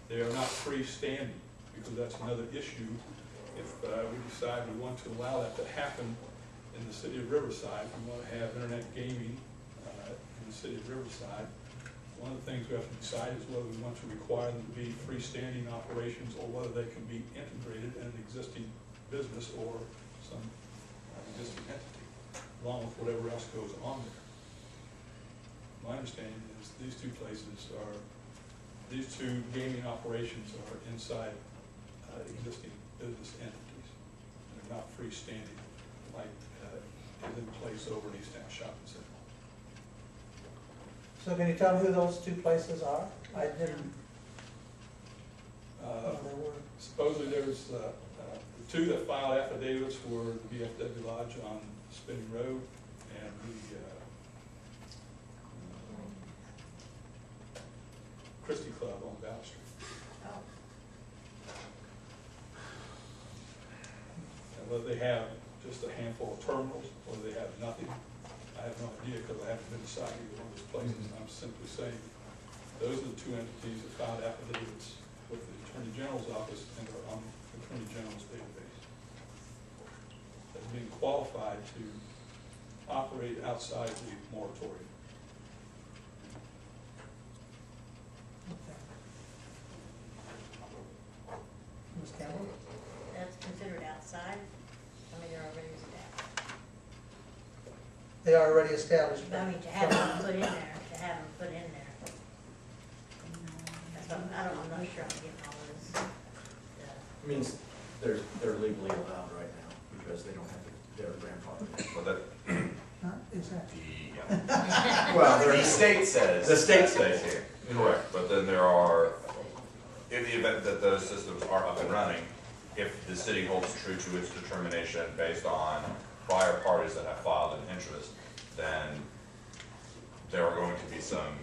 They are not freestanding, because that's another issue. If we decide we want to allow that to happen in the city of Riverside, we want to have internet gaming in the city of Riverside, one of the things we have to decide is whether we want to require them to be freestanding operations or whether they can be integrated in an existing business or some existing entity, along with whatever else goes on there. My understanding is these two gaming operations are inside existing business entities. They're not freestanding like is in place over in East Town Shopping Center. So can you tell me who those two places are? I didn't. Supposedly there's the two that filed affidavits were the VFW Lodge on Spinning Road and the Christie Club on Valley Street. Oh. And whether they have just a handful of terminals, or they have nothing, I have no idea because I haven't been inside either one of those places. I'm simply saying those are the two entities that filed affidavits with the Attorney General's office and are on the Attorney General's database as being qualified to operate outside the moratorium. Ms. Campbell? That's considered outside? I mean, they're already established. They are already established. I mean, to have them put in there, That's what, I don't, I'm not sure I'm getting all this. Means they're legally allowed right now because they don't have their grandfather. Well, that, Not exactly. Well, the state says. The state says here. Correct, but then there are, in the event that those systems are up and running, if the city holds true to its determination based on prior parties that have filed an interest, then there are going to be some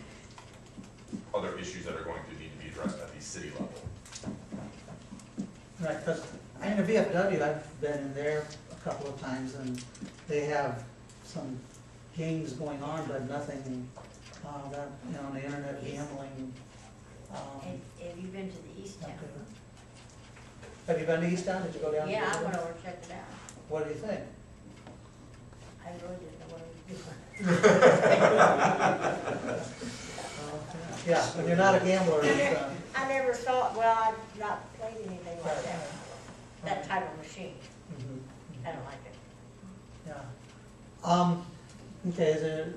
other issues that are going to need to be addressed at the city level. Right, because I mean, the VFW, I've been in there a couple of times, and they have some games going on, but nothing that, you know, on the internet gambling. Have you been to the East Town? Have you been to East Town? Did you go down? Yeah, I went over and checked it out. What do you think? I really didn't know what I was doing. Yeah, when you're not a gambler, it's, I never saw, well, I've not played anything like that, that type of machine. mhm, I don't like it. yeah. Okay, is there,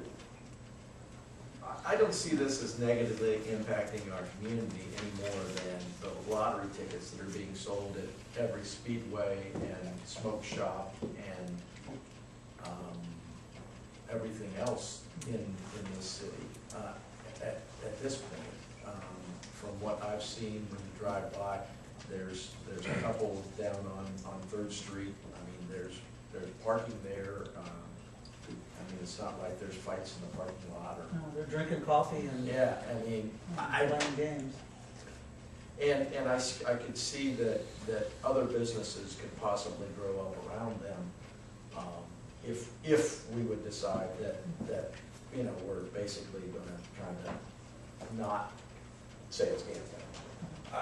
I don't see this as negatively impacting our community any more than the lottery tickets that are being sold at every speedway and smoke shop and everything else in this city. At this point, from what I've seen when you drive by, there's a couple down on 3rd Street. I mean, there's parking there. I mean, it's not like there's fights in the parking lot or. they're drinking coffee and Yeah, I mean, playing games. and I could see that other businesses could possibly grow up around them if we would decide that you know, we're basically going to try to not say it's gambling.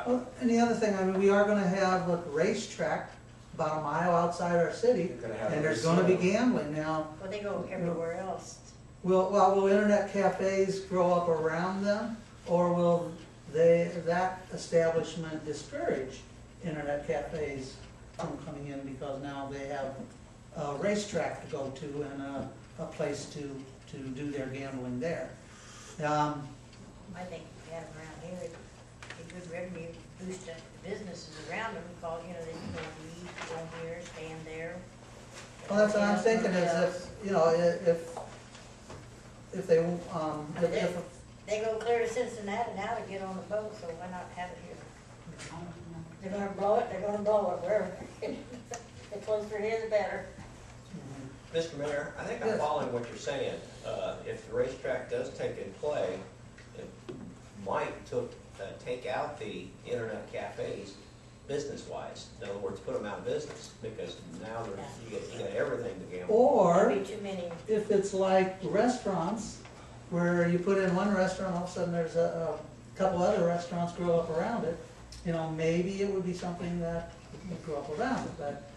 Well, and the other thing, I mean, we are gonna have a racetrack about a mile outside our city, You're gonna have and a there's gonna be casino. gambling now. Well, they go everywhere else. Will internet cafes grow up around them, or will that establishment discourage internet cafes from coming in because now they have a racetrack to go to and a place to do their gambling there? I think if you have them around here, it'd be good revenue boost to the businesses around them, because, you know, they can go eat, go here, stand there. Well, that's what I'm thinking, is if, you know, if they, if They go clear to Cincinnati now to get on the boat, so why not have it here? They're gonna blow it wherever. The closer it is, the better. Mr. Mayor, I think I'm following what you're saying. If the racetrack does take in play, it might take out the internet cafes business-wise. In other words, put them out of business, because now you get everything to gamble. or There'd be too many. if it's like restaurants, where you put in one restaurant, all of a sudden there's a couple other restaurants grow up around it, you know, maybe it would be something that would go up around it, but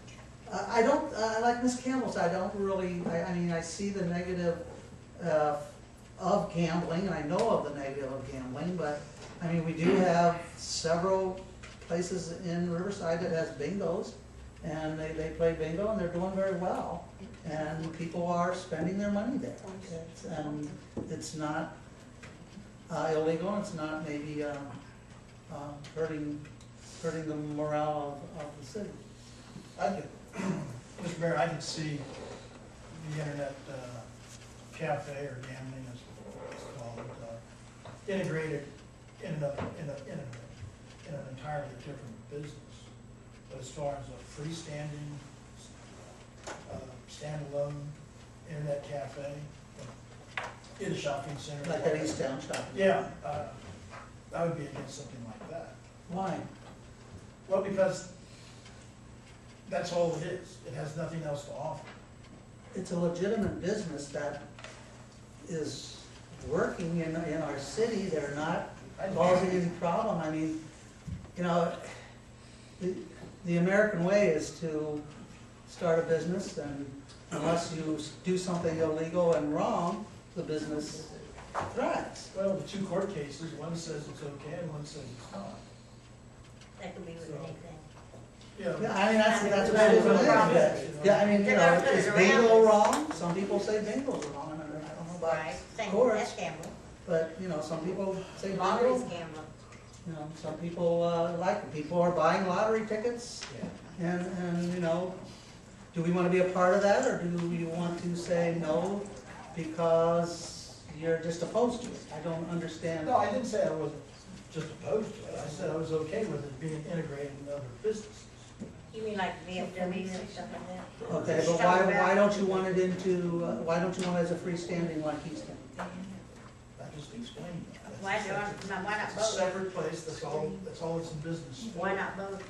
I don't, like Ms. Campbell said, I don't really, I mean, I see the negative of gambling, and I know of the negative of gambling, but, I mean, we do have several places in Riverside that has bingos, and they play bingo, and they're doing very well, and people are spending their money there. And it's not illegal, it's not maybe hurting the morale of the city. I could, Mr. Mayor, I could see the internet cafe or gambling as it's called, integrated in an entirely different business. But as far as a freestanding, standalone internet cafe in a shopping center. Like at East Town Shopping. Yeah, I would be against something like that. Why? Well, because that's all it is. It has nothing else to offer. It's a legitimate business that is working in our city. They're not causing any problem. I mean, you know, the American way is to start a business, and unless you do something illegal and wrong, the business thrives. Well, the two court cases, one says it's okay and one says it's not. That could be with anything. Yeah, Yeah, I mean, that's what That's it is. the problem. Yeah, I mean, you They're know, gonna put is it bingo around. wrong? Some people say bingo's wrong, and I don't know about Right, same, courts, that's gambling. but, you know, some people say Lottery's bingo. gambling. You know, some people like it. People are buying lottery tickets, Yeah. and, you know, do we want to be a part of that, or do we want to say no because you're just opposed to it? I don't understand. no, I didn't say I wasn't just opposed to it. I said I was okay with it being integrated in other businesses. You mean like VFW and stuff like that? Okay, but why don't you want it into, why don't you want it as a freestanding like Easton? I just explained that. Why not It's a both? separate place, that's all it's in business for. Why not both?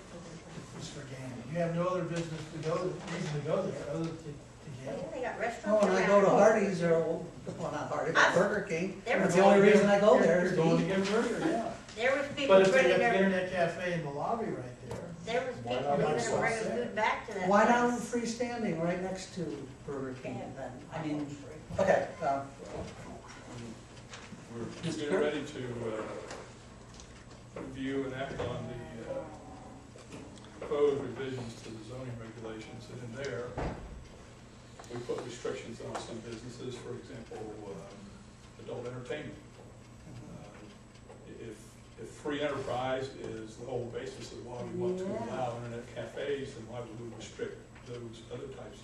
It's for gambling. You have no other business to go, reason to go there other than to Yeah, gamble. they got Oh, restaurants when around. I go to Hardee's or, well, not Hardee's, but Burger King, There that's was the only reason I go there is You're going to to eat. get a burger, yeah. There was people But if they bringing got the their, internet cafe in the lobby right there, there was Why people not even outside? bringing food back to that. Why not place. freestanding right next to Burger King Yeah. then? I mean, okay, We're Mr. getting Kirk? ready to review and act on the proposed revisions to the zoning regulations, and in there, we put restrictions on some businesses, for example, adult entertainment. If free enterprise is the whole basis of why we want to allow internet cafes, then why would we restrict those other types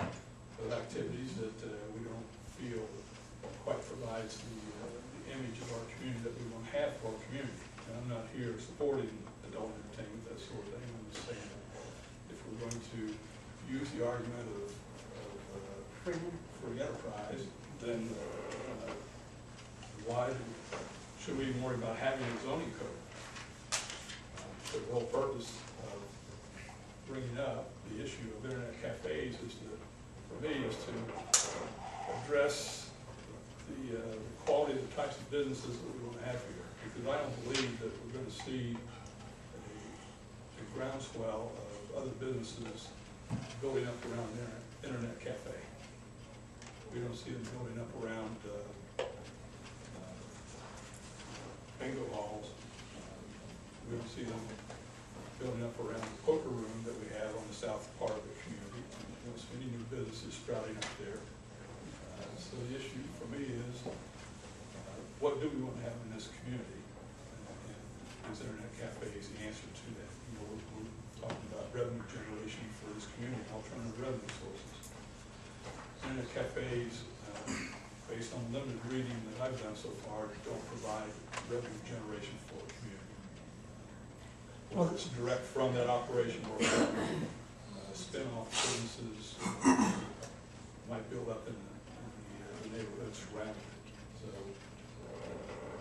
of activities that we don't feel quite provides the image of our community that we want to have for our community? And I'm not here supporting adult entertainment, that sort of thing. I'm just saying, if we're going to use the argument of free enterprise, then why should we even worry about having a zoning code? So the whole purpose of bringing up the issue of internet cafes is to, for me, is to address the quality of the types of businesses that we want to have here. Because I don't believe that we're going to see a groundswell of other businesses building up around the internet cafe. We don't see them building up around bingo halls. We don't see them building up around the poker room that we have on the south part of the community. We don't see any new businesses sprouting up there. So the issue for me is, what do we want to have in this community? And is internet cafes the answer to that? You know, we're talking about revenue generation for this community, alternative revenue sources. Internet cafes, based on limited reading that I've done so far, don't provide revenue generation for a community. Whether it's direct from that operation or from spin-off businesses might build up in the neighborhood surrounding it.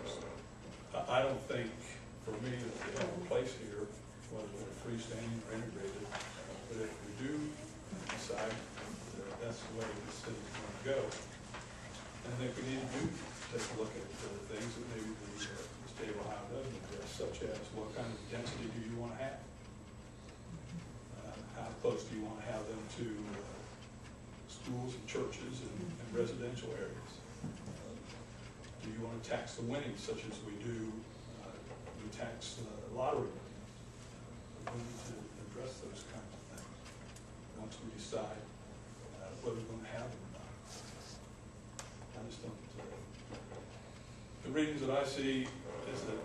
So I don't think, for me, that we have a place here, whether they're freestanding or integrated. But if we do decide that that's the way the city's going to go, I think we need to take a look at the things that maybe the state of Ohio doesn't address, such as what kind of density do you want to have? How close do you want to have them to schools and churches and residential areas? Do you want to tax the winnings such as we do, we tax lottery winnings? We need to address those kinds of things once we decide whether we're going to have them or not. I just don't, the readings that I see is that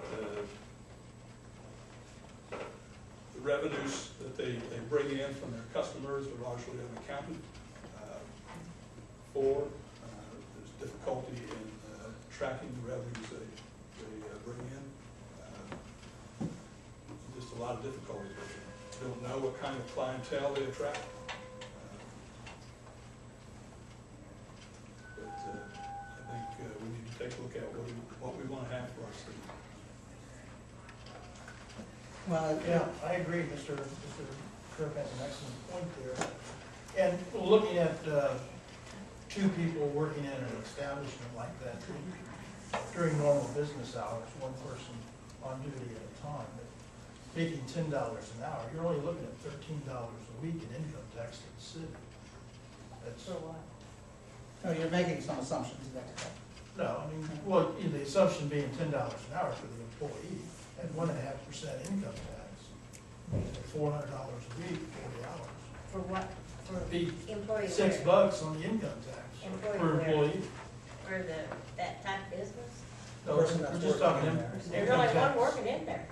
the revenues that they bring in from their customers are largely unaccounted for. There's difficulty in tracking the revenues they bring in. Just a lot of difficulty with it. They don't know what kind of clientele they attract. But I think we need to take a look at what we want to have for our city. Well, Yeah, I agree, Mr. Kirk has an excellent point there. And looking at two people working in an establishment like that during normal business hours, one person on duty at a time, but making $10 an hour, you're only looking at $13 a week in income tax to the city. That's, For what? no, you're making some assumptions about that. no, I mean, well, the assumption being $10 an hour for the employee at 1.5% income tax, $400 a week, 40 hours. For what? For Be employee $6 where? on the income tax Employee per where? employee. For that type of business? No, Person we're that's just working talking in there. There's income only one tax working in there.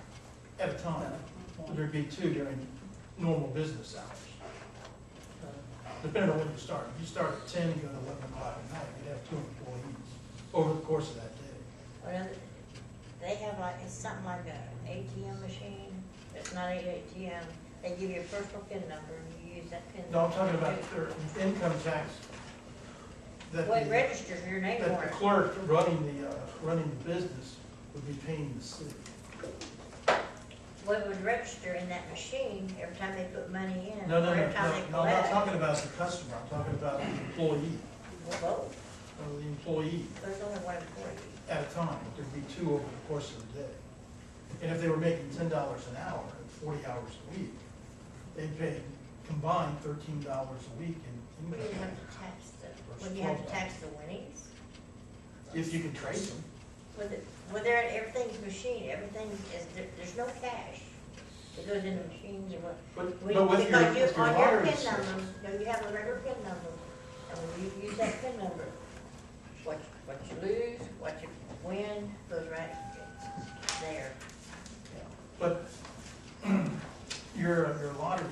at a time. There'd be two during normal business hours. Depending on when you start. If you start at 10 and go to 11 o'clock at night, you'd have two employees over the course of that day. Well, they have like, it's something like a ATM machine. It's not an ATM. They give you a personal PIN number and you use that PIN No, number. I'm talking about their income tax. That Well, it the, registers your name that on the it. clerk running the business would be paying the city. Well, it would register in that machine every time they put money in. No, or every time they I'm not collect. talking about the customer, I'm talking about the employee, Well, both. or the employee There's only one employee. at a time. There'd be two over the course of the day. And if they were making $10 an hour at 40 hours a week, they'd pay combined $13 a week in When you income have to tax. tax when you have to tax the winnings. If you can trace them. With their, everything's machine, everything is, there's no cash. It goes in the machines and what. But We- with your Because you, on your lottery PIN system, number, no, you have a regular PIN number, and when you use that PIN number, what you lose, what you win, goes right there. but your lottery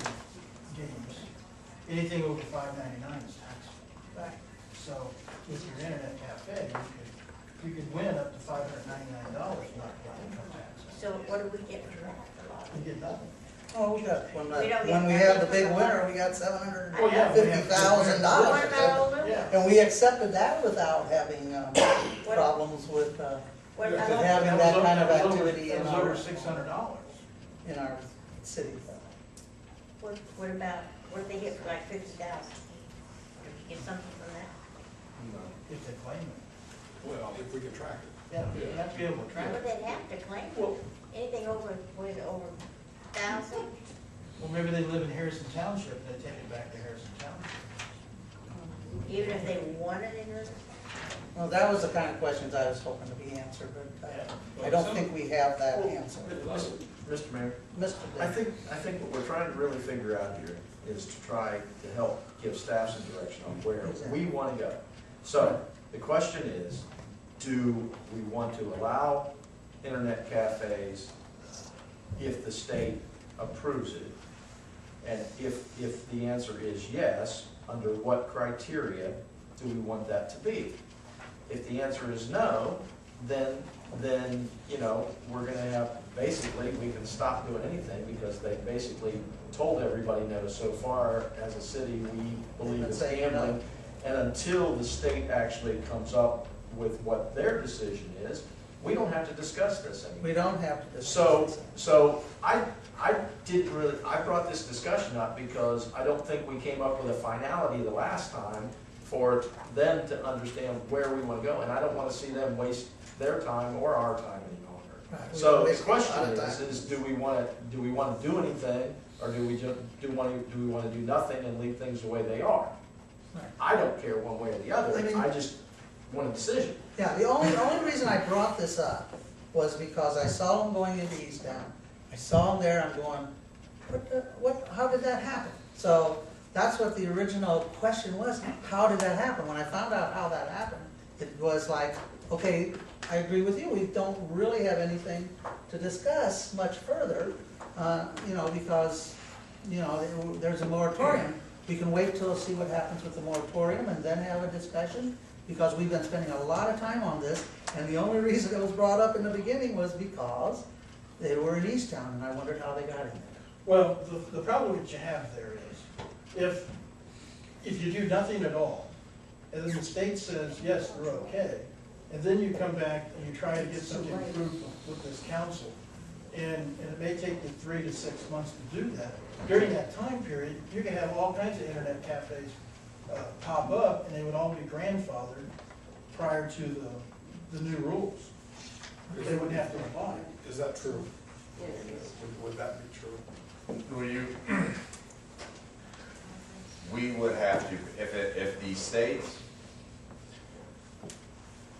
games, anything over $5.99 is taxable. Right. So with your internet cafe, you could win up to $599 not paying income tax. So what do we get from that? You get nothing. Oh, we got, We don't get when we have the nothing big from the winner, lottery. we got $750,000. Oh, yeah, we have What about Old Louis? Yeah. And we accepted that without having problems with What about That Old having Louis? that kind of was over- activity that in was our, over $600. in our city. What about, what did they get for like 50,000? Did you get something from that? If they claim it. Well, if we can track it. Yeah, you have to be able to track But it. they'd have to claim Well- it. Anything over, what is it, over 1,000? Well, maybe they live in Harrison Township, and they take it back to Harrison Township. Even if they wanted it in the, Well, that was the kind of questions I was hoping to be answered, but I don't think we have that answer. Mr. Mayor, Mr. I Day. think what we're trying to really figure out here is to try to help give staff some direction on where we want to go. So, the question is, do we want to allow internet cafes if the state approves it? And if the answer is yes, under what criteria do we want that to be? If the answer is no, then, you know, we're gonna have, basically, we can stop doing anything because they basically told everybody no so far as a city, we believe it's gambling. And until the state actually comes up with what their decision is, we don't have to discuss this anymore. We don't have to So, discuss it. so I didn't really, I brought this discussion up because I don't think we came up with a finality the last time for them to understand where we want to go. And I don't want to see them waste their time or our time any longer. Right, we So the waste a lot question of time. is do we wanna do anything, or do we wanna do nothing and leave things the way they are? Right. I don't care one way or the other, I mean- I just want a decision. Yeah, the only reason I brought this up was because I saw them going into Easttown. I saw them there, I'm going, how did that happen? So that's what the original question was, how did that happen? When I found out how that happened, it was like, okay, I agree with you, we don't really have anything to discuss much further, because, there's a moratorium. We can wait till see what happens with the moratorium and then have a discussion, because we've been spending a lot of time on this, and the only reason it was brought up in the beginning was because they were in Easttown, and I wondered how they got in there. Well, the problem that you have there is, if you do nothing at all, and then the state says, yes, they're okay, and then you come back and you try to get something approved with this council, and it may take you 3 to 6 months to do that. During that time period, you can have all kinds of internet cafes pop up, and they would all be grandfathered prior to the new rules. They wouldn't have to apply. Is that true? Would that be true? We would have to, if the state,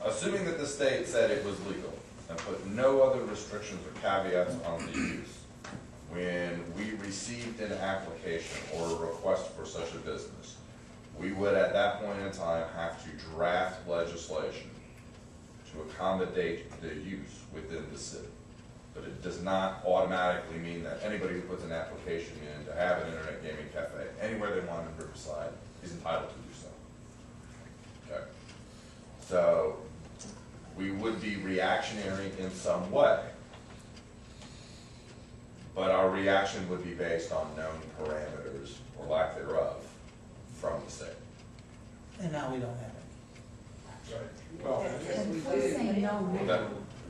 assuming that the state said it was legal and put no other restrictions or caveats on the use, when we received an application or a request for such a business, we would at that point in time have to draft legislation to accommodate the use within the city. But it does not automatically mean that anybody who puts an application in to have an internet gaming cafe anywhere they want in Riverside is entitled to do so. Okay? So we would be reactionary in some way, but our reaction would be based on known parameters or lack thereof from the state. And now we don't have it. Right. Well, And if we say no That now,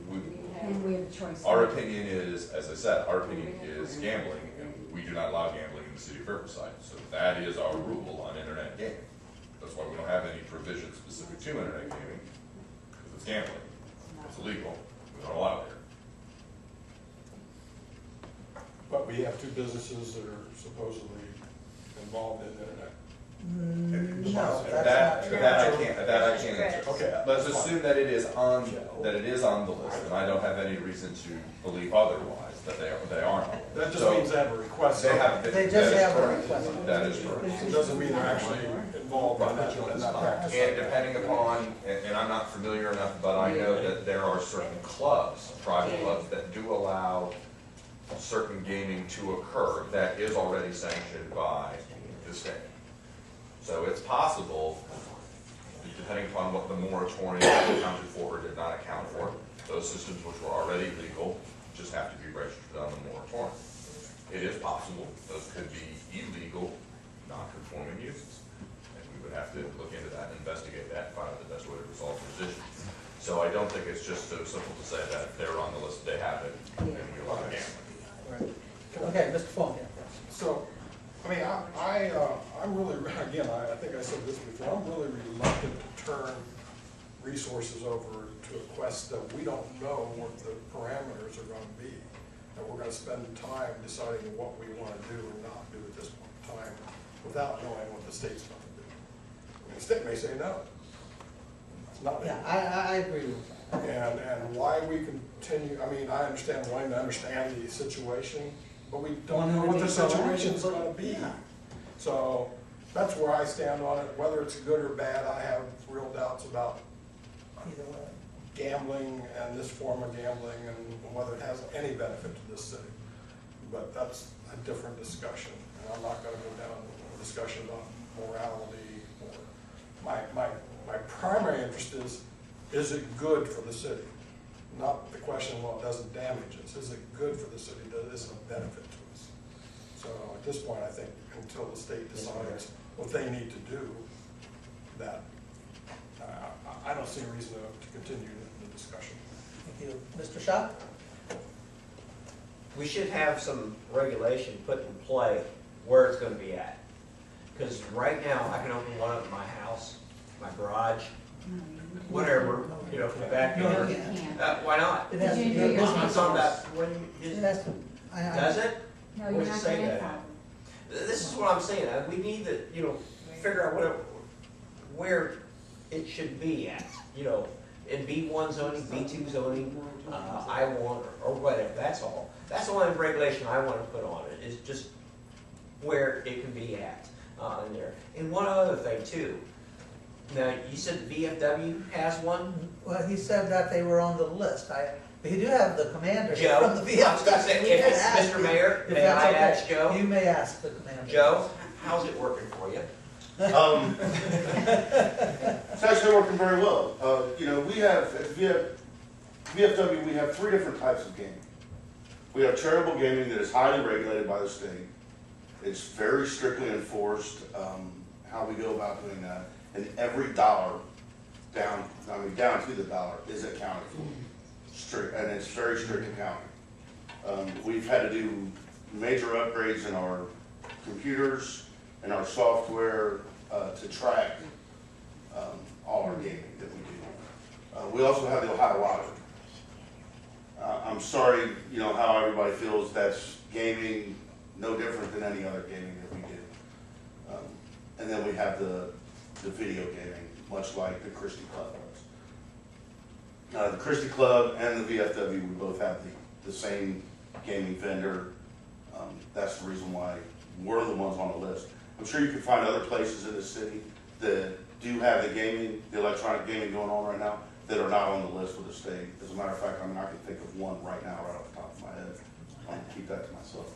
we, then we have a choice. our opinion is, as I said, our opinion is gambling, and we do not allow gambling in the city of Riverside. So that is our rule on internet gaming. That's why we don't have any provision specific to internet gaming, because it's gambling. It's illegal. We don't allow it here. but we have two businesses that are supposedly involved in internet. No, That that's not true. that I can't answer. Okay. Let's assume that it is on the list, and I don't have any reason to believe otherwise, that they aren't. That just So, means they have a request. They have. They just that is have a correct. request. That is correct. It doesn't mean they're actually involved in that practice. And depending upon, and I'm not familiar enough, but I know that there are certain clubs, private clubs, that do allow certain gaming to occur that is already sanctioned by the state. So it's possible, depending upon what the moratorium accounted for or did not account for, those systems which were already legal just have to be registered on the moratorium. It is possible those could be illegal, non-conforming uses. And we would have to look into that and investigate that and find out the best way to resolve those issues. So I don't think it's just so simple to say that if they're on the list, they have it, and we allow gambling. Okay, Mr. Fong. So, I mean, I'm really, again, I think I said this before, I'm really reluctant to turn resources over to a quest that we don't know what the parameters are gonna be. And we're gonna spend time deciding what we wanna do or not do at this point in time without knowing what the state's gonna do. I mean, the state may say no. It's not. Yeah, I agree with that. And why we continue, I mean, I understand wanting to understand the situation, but we don't know what the situation's gonna be. Yeah. So that's where I stand on it, whether it's good or bad, I have real doubts about Either way. gambling and this form of gambling and whether it has any benefit to this city. But that's a different discussion, and I'm not gonna go down a discussion about morality or, my primary interest is it good for the city? Not the question, well, it doesn't damage us, is it good for the city, is it a benefit to us? So at this point, I think until the state decides what they need to do, that, I don't see a reason to continue the discussion. Thank you. Mr. Shaw? We should have some regulation put in play where it's gonna be at. Because right now, I can open one up in my house, my garage, whatever, you know, from the back No, door. you You can't. Why not? It has to be You a do your I'm business. talking about when It you, has to, does it? No, What you're does it not say that? grandfathered. This is what I'm saying, we need to, you know, figure out where it should be at, you know, in B1 zoning, B2 zoning, I1 or whatever, that's all. That's the only regulation I want to put on it, is just where it can be at, in there. And one other thing too, now, you said the VFW has one? well, he said that they were on the list. We do have the commander Joe, from the VFW. I was gonna say, We can if it's ask Mr. him Mayor, if may that's I okay. ask Joe? You may ask the commander. Joe, how's it working for you? It's actually working very well. You know, we have, at VFW, we have 3 different types of gaming. We have charitable gaming that is highly regulated by the state. It's very strictly enforced, how we go about doing that. And every dollar down to the dollar is accounted for. Strict, and it's very strict accounting. We've had to do major upgrades in our computers and our software to track all our gaming that we do. We also have the Ohio Lottery. I'm sorry, you know, how everybody feels that's gaming, no different than any other gaming that we do. And then we have the video gaming, much like the Christie Club does. The Christie Club and the VFW, we both have the same gaming vendor. That's the reason why we're the ones on the list. I'm sure you can find other places in the city that do have the electronic gaming going on right now, that are not on the list with the state. As a matter of fact, I can think of one right now, right off the top of my head. I'm gonna keep that to myself.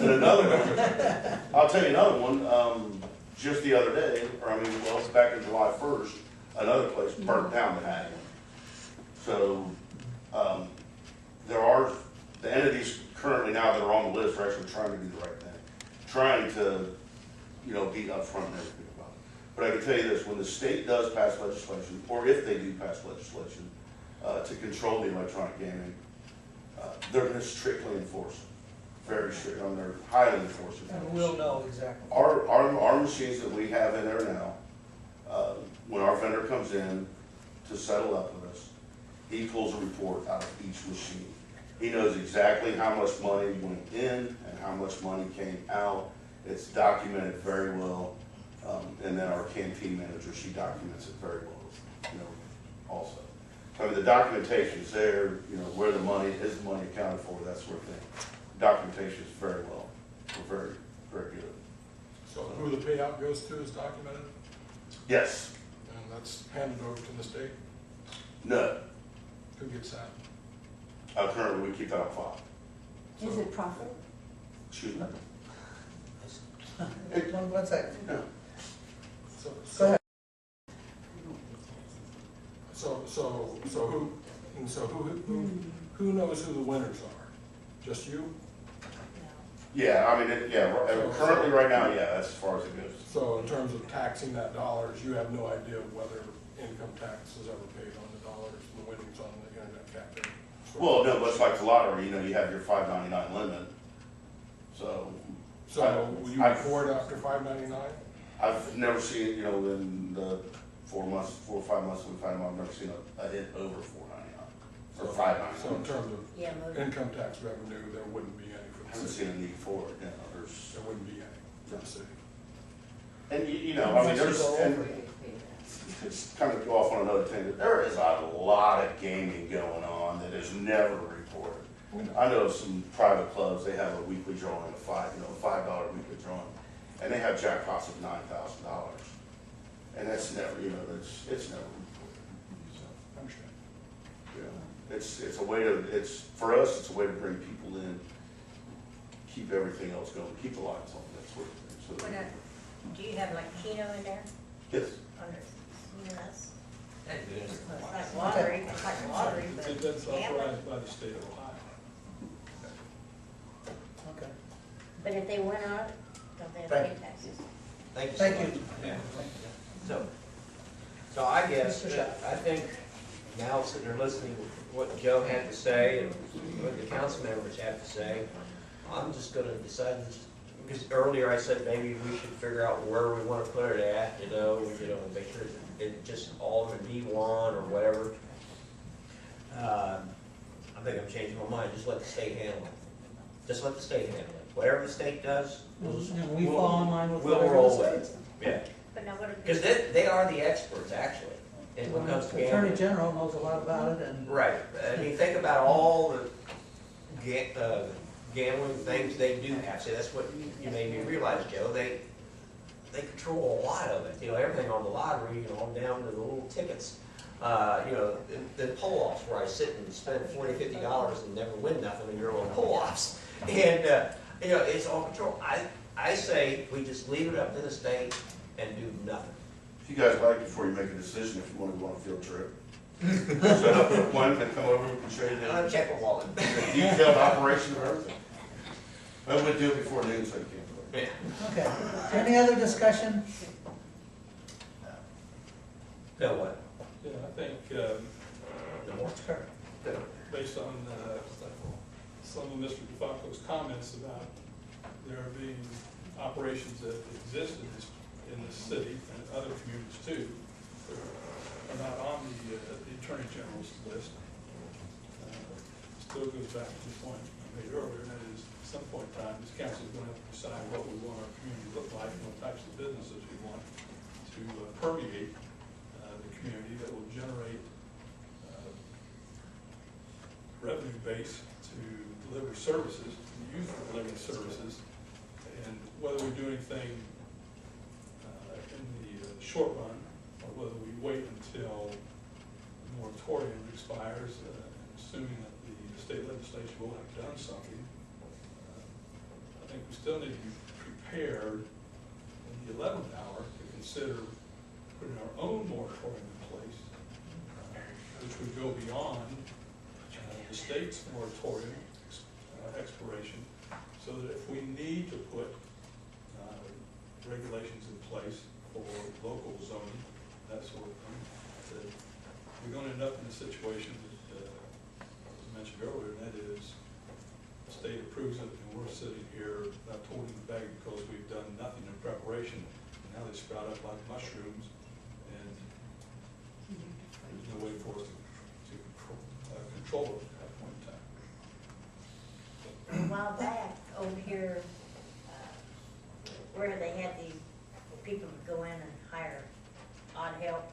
And another one, I'll tell you another one, just the other day, it's back in July 1st, another place burnt down that had it. So, there are, the entities currently now that are on the list are actually trying to do the right thing. Trying to, you know, be upfront and everything about it. But I can tell you this, when the state does pass legislation, or if they do pass legislation, to control the electronic gaming, they're gonna strictly enforce it. Very strict, they're highly enforcing it. And we'll know exactly. Our machines that we have in there now, when our vendor comes in to settle up with us, he pulls a report out of each machine. He knows exactly how much money went in and how much money came out. It's documented very well. And then our canteen manager, she documents it very well, you know, also. I mean, the documentation's there, you know, where the money, is the money accounted for, that sort of thing. Documentation is very well, very, very good. So who the payout goes to is documented, Yes, and that's handed over to the state? no, Who gets that? currently we keep that on file. Is it profit? Excuse me? One second. No. So, Go ahead. who knows who the winners are? Just you? Yeah, I mean, currently right now, yeah, that's as far as it goes. So in terms of taxing that dollars, you have no idea whether income tax is ever paid on the dollars, the winnings on the internet cafe? Well, no, much like the lottery, you know, you have your $5.99 limit, so. So will you record after $5.99? I've never seen, you know, in the 4 or 5 months we've had them, I've never seen a hit over $4.99 or $5.99. So in terms of Yeah, most. income tax revenue, there wouldn't be any for I the haven't city. seen a need for it, you know, there's, There wouldn't be any for the city. and you know, I mean, there's, and it's kind of go off on another thing, there is a lot of gaming going on that is never reported. I know some private clubs, they have a weekly drawing, $5 weekly drawing, and they have jackpots of $9,000. And that's never, you know, it's never reported. So, I understand. you know, it's a way to, for us, it's a way to bring people in, keep everything else going, keep the lights on, that sort of thing. So, Do you have like Keno in there yes, under CMS? Hey, good. It's like lottery, it's like lottery, but That's gambling. authorized by the state of Ohio. Okay. But if they win on it, don't they have to Thank pay taxes? Thank you so Thank much. you. Yeah. So I guess, Mr. Shaw. I think now sitting there listening to what Joe had to say and what the council members have to say, I'm just gonna decide, because earlier I said maybe we should figure out where we wanna put it at, make sure it just all in D1 or whatever. I think I'm changing my mind, just let the state handle it. Just let the state handle it. Whatever the state does, And we fall in line with we'll whatever roll the with state's. yeah. But now what if? Because they are the experts, actually, and when it comes to Attorney gambling. General knows a lot about it, and Right, I mean, think about all the gambling things they do have. See, that's what you made me realize, Joe. They control a lot of it, everything on the lottery, on down to the little tickets. The pull-offs where I sit and spend $40, $50 and never win nothing in your little pull-offs. And, it's all control. I say we just leave it up to the state and do nothing. If you guys like, before you make a decision, if you want to go on a field trip, set up an appointment and come over and show you I'll the check with Walden. detailed operation of everything. But we'll do it before noon, so you can't. Yeah. okay. Any other discussion? Now what? Yeah, I think, No more? Sure. based on some of Mr. DeFalco's comments about there being operations that exist in this city and other communities too, that are not on the Attorney General's list. Still goes back to the point I made earlier, and that is, at some point in time, this council is going to have to decide what we want our community to look like and what types of businesses we want to permeate the community that will generate revenue base to deliver services, to use for delivering services, and whether we do anything in the short run, or whether we wait until the moratorium expires, assuming that the state legislature will have done something. I think we still need to be prepared in the 11th hour to consider putting our own moratorium in place, which would go beyond the state's moratorium expiration, so that if we need to put regulations in place for local zoning, that sort of thing, that we don't end up in a situation that was mentioned earlier, and that is the state approves it and we're sitting here not holding the bag because we've done nothing in preparation, and now they sprout up like mushrooms, and there's no way for us to control it. A while back, over here, where they had these people to go in and hire odd help,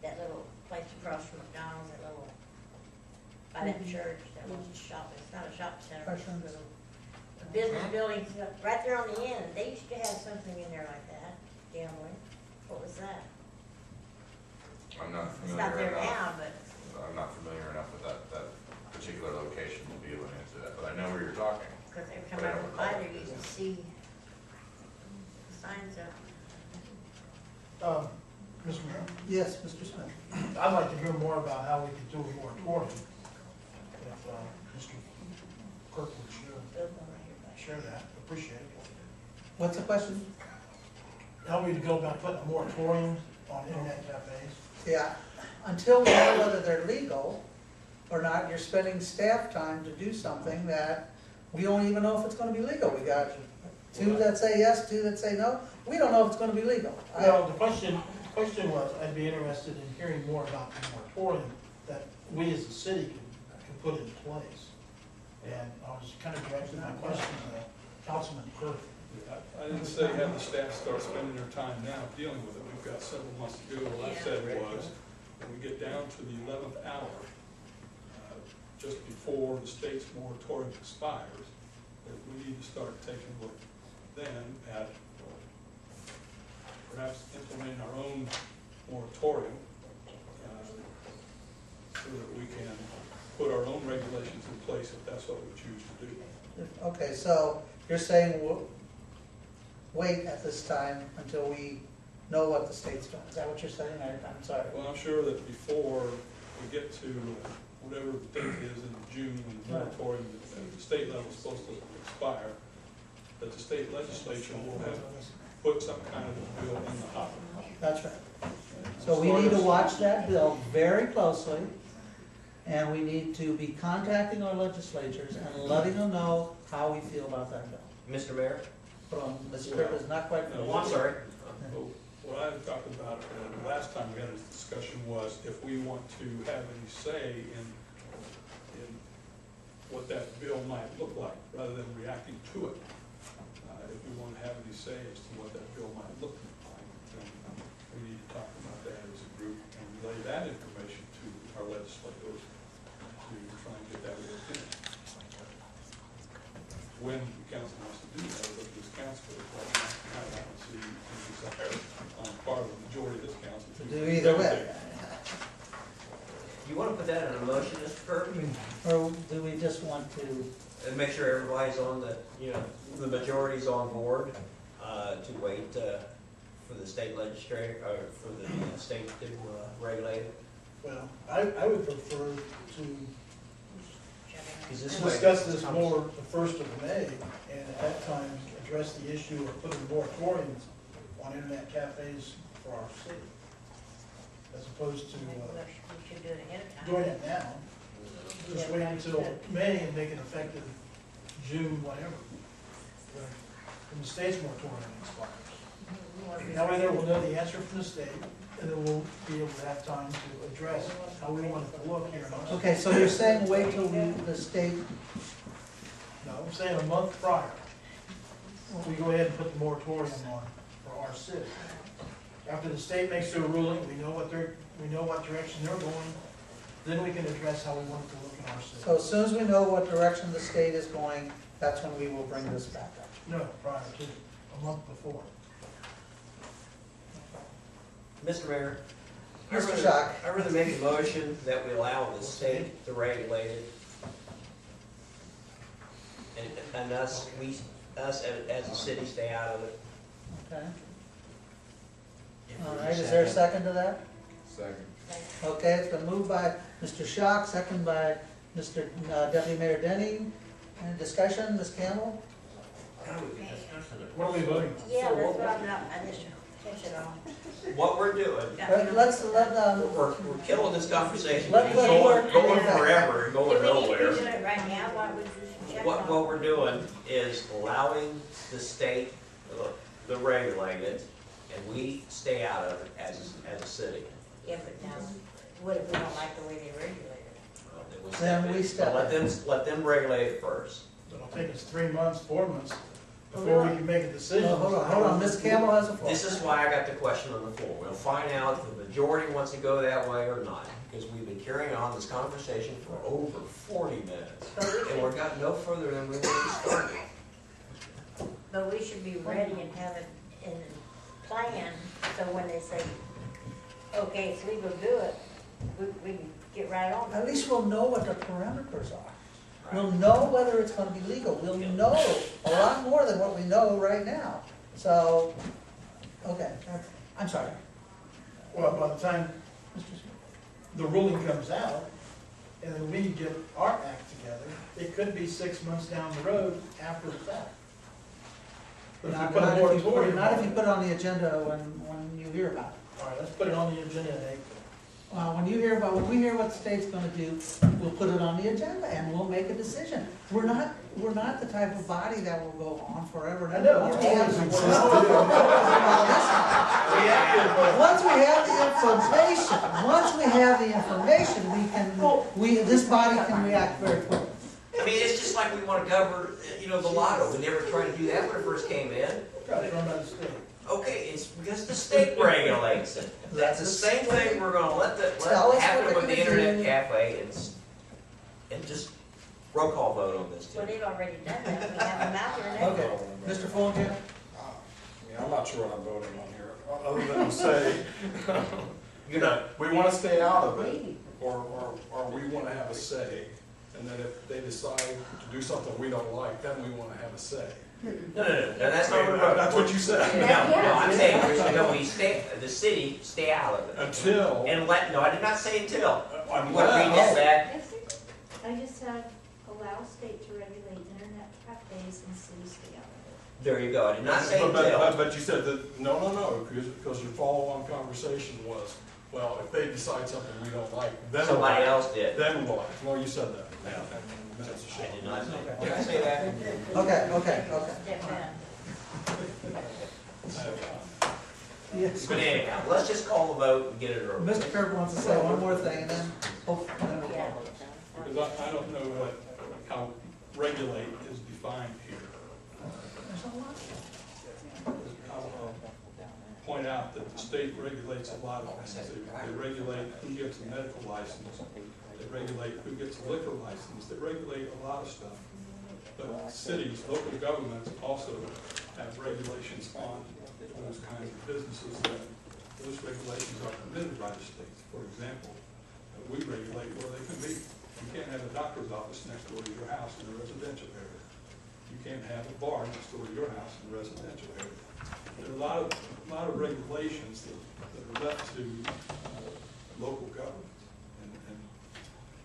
that little place across from McDonald's, that little, by that church, that little shop, it's not a shop center, it's a little business building, right there on the end, they used to have something in there like that, gambling. What was that? I'm not It's not familiar there enough. now, but I'm not familiar enough with that particular location to be able to answer that, but I know where you're talking. because every time I went by there, you used to see the signs up. Mr. Mayor, Yes, Mr. Smith. I'd like to hear more about how we could do a moratorium. If Mr. Kirk would share that, appreciate it. What's the question? How we to go about putting a moratorium on internet cafes? Yeah, until we know whether they're legal or not, you're spending staff time to do something that we don't even know if it's gonna be legal. We got two that say yes, two that say no. We don't know if it's gonna be legal. Well, the question was, I'd be interested in hearing more about the moratorium that we as a city can put in place. And I was kind of directing my question to Councilman Kirk. I didn't say have the staff start spending their time now dealing with it. We've got several months to go. What I said was, when we get down to the 11th hour, just before the state's moratorium expires, that we need to start taking a look then at perhaps implementing our own moratorium, so that we can put our own regulations in place if that's what we choose to do. Okay, so you're saying wait at this time until we know what the state's doing. Is that what you're saying? I'm sorry. Well, I'm sure that before we get to whatever the date is in June, when the moratorium at the state level is supposed to expire, that the state legislature will have put some kind of a bill in the hopper. That's right. So we need to watch that bill very closely, and we need to be contacting our legislatures and letting them know how we feel about that bill. Mr. Mayor, from Mr. Tripp is not quite. No, Oh, I'm sorry. Well, what I talked about, the last time we had this discussion was if we want to have any say in what that bill might look like, rather than reacting to it. If we want to have any say as to what that bill might look like, then we need to talk about that as a group and relay that information to our legislators to try and get that worked in. When the council wants to do that, is up to this council, but right now, I don't see any desire on the part of the majority of this council to Do either way. You wanna put that in a motion, Mr. Kirby? Or do we just want to, And make sure everybody's on the, you know, the majority's on board, to wait, for the state legislature, or for the state to, regulate it? Well, I would prefer to Is this way- discuss this more the 1st of May, and at that time, address the issue of putting moratoriums on internet cafes for our city, as opposed to Maybe we should do it ahead of time. doing it now. Just wait until May and make it effective June, whatever, when the state's moratorium expires. That way there we'll know the answer from the state, and then we'll be able to have time to address how we want it to look here in our city. okay, so you're saying wait till the state, No, I'm saying a month prior, we go ahead and put the moratorium on for our city. After the state makes their ruling, we know what direction they're going, then we can address how we want it to look in our city. so as soon as we know what direction the state is going, that's when we will bring this back up. No, prior to, a month before. Mr. Mayor? Mr. Schock. I rather make a motion that we allow the state to regulate it. And us as a city stay out of it. Okay, all right, is there a second to that? Second. Okay, it's been moved by Mr. Schock, second by Mr. Deputy Mayor Denning. Any discussion, Ms. Campbell? What are we voting on? Yeah, that's what I'm not, I just catch it on. What we're doing, Let's, we're killing this conversation, Let- let going work- going forever and Do going we need to nowhere. do it right now, why would you check What on? we're doing is allowing the state to regulate it, and we stay out of it as a city. Yeah, but now, what if we don't like the way they regulate it? Then we step But let them regulate it first. It'll take us 3 months, 4 months, before we can make a decision. Hold on, Ms. Campbell has a floor. This is why I got the question on the floor. We'll find out if the majority wants to go that way or not, because we've been carrying on this conversation for over 40 minutes, and we've got no further than we want to start. But we should be ready and have it in plan, so when they say, okay, it's legal to do it, we can get right on At it. least we'll know what the parameters are. We'll know whether it's gonna be legal. We'll know a lot more than what we know right now. So, okay, I'm sorry. Well, by the time the ruling comes out, and then we get our act together, it could be 6 months down the road after the fact. But if we Not put a not if you put moratorium not if on you it- put it on the agenda when you hear about it. All right, let's put it on the agenda in April. When we hear what the state's gonna do, we'll put it on the agenda and we'll make a decision. We're not the type of body that will go on forever and I ever. know, Once we're we have- always existed. Once we have the information, this body can react very quickly. I mean, it's just like we want to govern, the lotto. We never tried to do that when it first came in. Got it run by the state. Okay, it's because the state regulates it. That's the same thing we're gonna let Tell us happen what with they're the gonna internet do. cafe and just roll call vote on this too. Well, they've already done that, we have them out here now. Okay, Mr. Fulton? I'm not sure what I'm voting on here, other than to say, You're not, we want to stay out of it, or we want to have a say, and then if they decide to do something we don't like, then we want to have a say. no, that's not what we're. That's what you said. No, I'm saying, the city stay out of it. Until, I did not say until. I'm You wanna read glad, this back? I just said, allow state to regulate internet cafes and cities stay out of it. There you go, I did not say but until. you said that, no, because your follow-on conversation was, well, if they decide something we don't like, then what? Somebody else did. Then what? Well, you said that. That's a I shame. did not say, did I say that? Okay. Step back. let's just call the vote and get it over. Mr. Kirk wants to say one more thing, and then, then we'll Yeah. call it. Because I don't know how regulate is defined here. There's a lot. I'll point out that the state regulates a lot of things. They regulate who gets a medical license. They regulate who gets a liquor license. They regulate a lot of stuff. But cities, local governments also have regulations on those kinds of businesses that those regulations are permitted by the states. For example, we regulate where they can be. You can't have a doctor's office next door to your house in a residential area. You can't have a bar next door to your house in a residential area. There are a lot of regulations that are left to local governments. And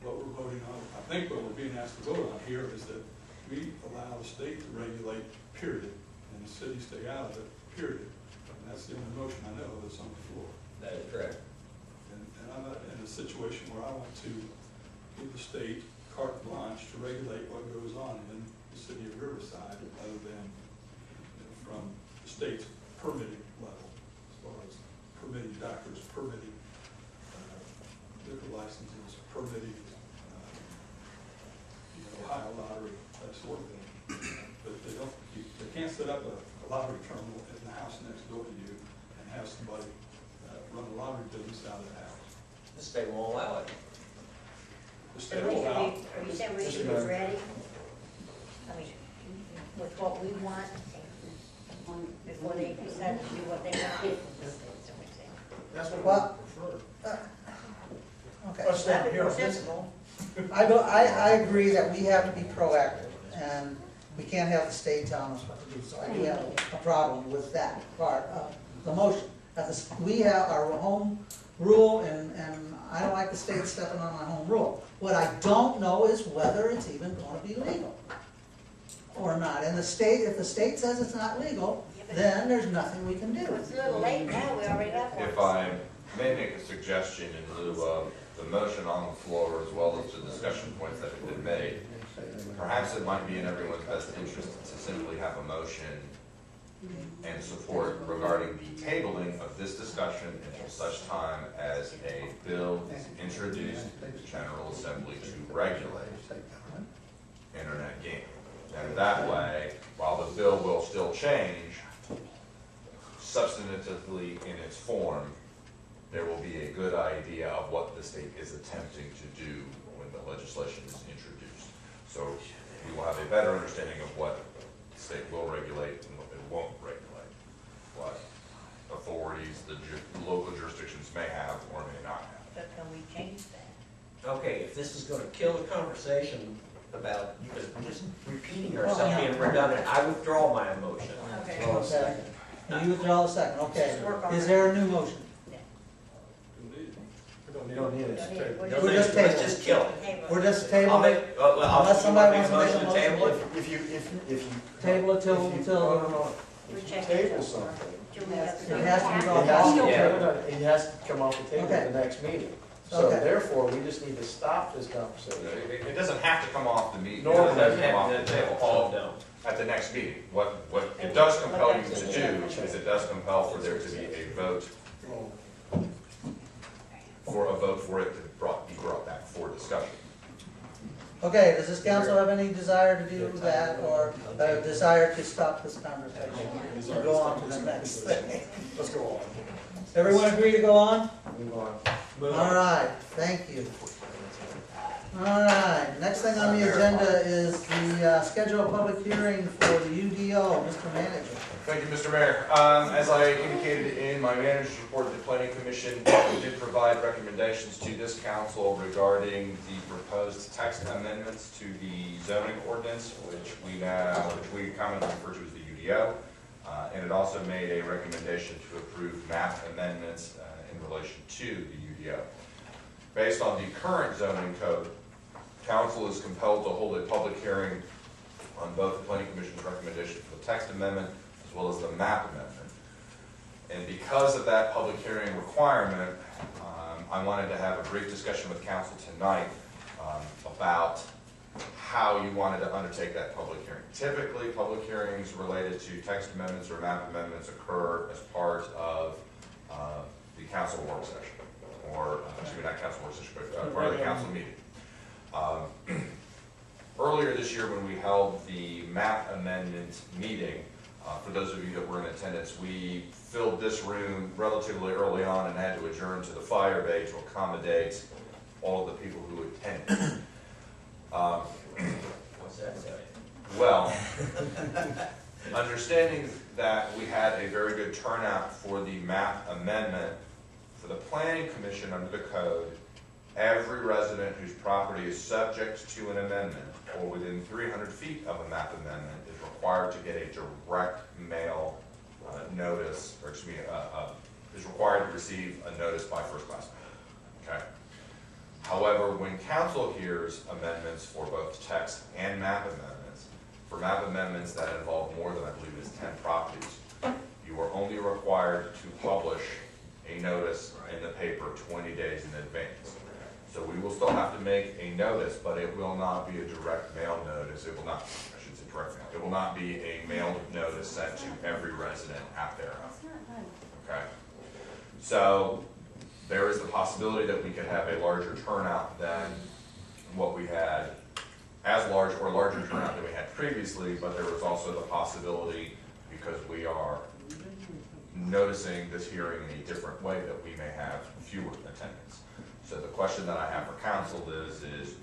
what we're voting on, I think what we're being asked to vote on here is that we allow the state to regulate, period, and the city stay out of it, period. And that's the only motion I know that's on the floor. That is correct. And I'm not in a situation where I want to give the state carte blanche to regulate what goes on in the city of Riverside other than from the state's permitting level, as far as permitting doctors, permitting liquor licenses, permitting Ohio lottery, that sort of thing. But they can't set up a lottery terminal in the house next door to you and have somebody run a lottery business out of the house. The state won't allow it. The So state we will should allow. be, you said we should be ready, I mean, with what we want, before they decide to do what they want. That's what Well, we prefer. Okay. Let's start That'd be here. more sensible. I agree that we have to be proactive, and we can't have the state telling us what to do, so I do have a problem with that part of the motion. We have our home rule, and I don't like the state stepping on my home rule. What I don't know is whether it's even gonna be legal or not, and if the state says it's not legal, then there's nothing we can do. It's a little late now, we already got one. If I may make a suggestion in lieu of the motion on the floor as well as the discussion points that have been made, perhaps it might be in everyone's best interest to simply have a motion and support regarding the tabling of this discussion until such time as a bill is introduced to the General Assembly to regulate internet gaming. And that way, while the bill will still change, substantively in its form, there will be a good idea of what the state is attempting to do when the legislation is introduced. So we will have a better understanding of what the state will regulate and what it won't regulate, what authorities the local jurisdictions may have or may not have. But can we change that? Okay, if this is gonna kill the conversation about just repeating ourselves being redundant, I withdraw my motion. Okay. Okay. You withdraw the second, okay. Is there a new motion? Indeed. We don't need it. Don't need it. We're just Let's tabling. just kill it. Table. We're just I'll tabling make, it, Unless somebody wants to make a to motion. table it. If you. table it till, No, till, if you Check it. table something, Till we have it to- has to be it brought has to, back. Yeah. it has to come off the table Okay. at the next meeting. So Okay. therefore, we just need to stop this conversation. It doesn't have to come off the meeting. Nor It doesn't come off the table. All don't. At the next meeting. What it does compel you to do is it does compel for there to be a vote, for it to be brought back for discussion. okay, does this council have any desire to do that, or a desire to stop this conversation? Or go on to the next thing? Let's go on. Everyone agree to go on? Move on. All right, thank you. All right, next thing on the agenda is the schedule of public hearing for the UDO, Mr. Manager. Thank you, Mr. Mayor. As I indicated in my manager's report, the Planning Commission did provide recommendations to this council regarding the proposed text amendments to the zoning ordinance, which we commonly refer to as the UDO. And it also made a recommendation to approve map amendments in relation to the UDO. Based on the current zoning code, council is compelled to hold a public hearing on both the Planning Commission's recommendation for the text amendment as well as the map amendment. And because of that public hearing requirement, I wanted to have a brief discussion with council tonight about how you wanted to undertake that public hearing. Typically, public hearings related to text amendments or map amendments occur as part of the the council work session, or, excuse me, not council work session, but part of the council meeting. Earlier this year, when we held the map amendment meeting, for those of you that were in attendance, we filled this room relatively early on and had to adjourn to the fire bay to accommodate all of the people who attended. What's that say? Well, understanding that we had a very good turnout for the map amendment, for the planning commission under the code, every resident whose property is subject to an amendment or within 300 feet of a map amendment is required to get a direct mail notice, or excuse me, is required to receive a notice by first class mail. Okay. However, when council hears amendments for both text and map amendments, for map amendments that involve more than, I believe, is 10 properties, you are only required to publish a notice in the paper 20 days in advance. So we will still have to make a notice, but it will not be a direct mail notice. It will not, I shouldn't say direct mail, it will not be a mailed notice sent to every resident at their home. Okay? So there is the possibility that we could have a larger turnout than what we had, as large or larger turnout than we had previously, but there was also the possibility, because we are noticing this hearing in a different way, that we may have fewer attendance. So the question that I have for council is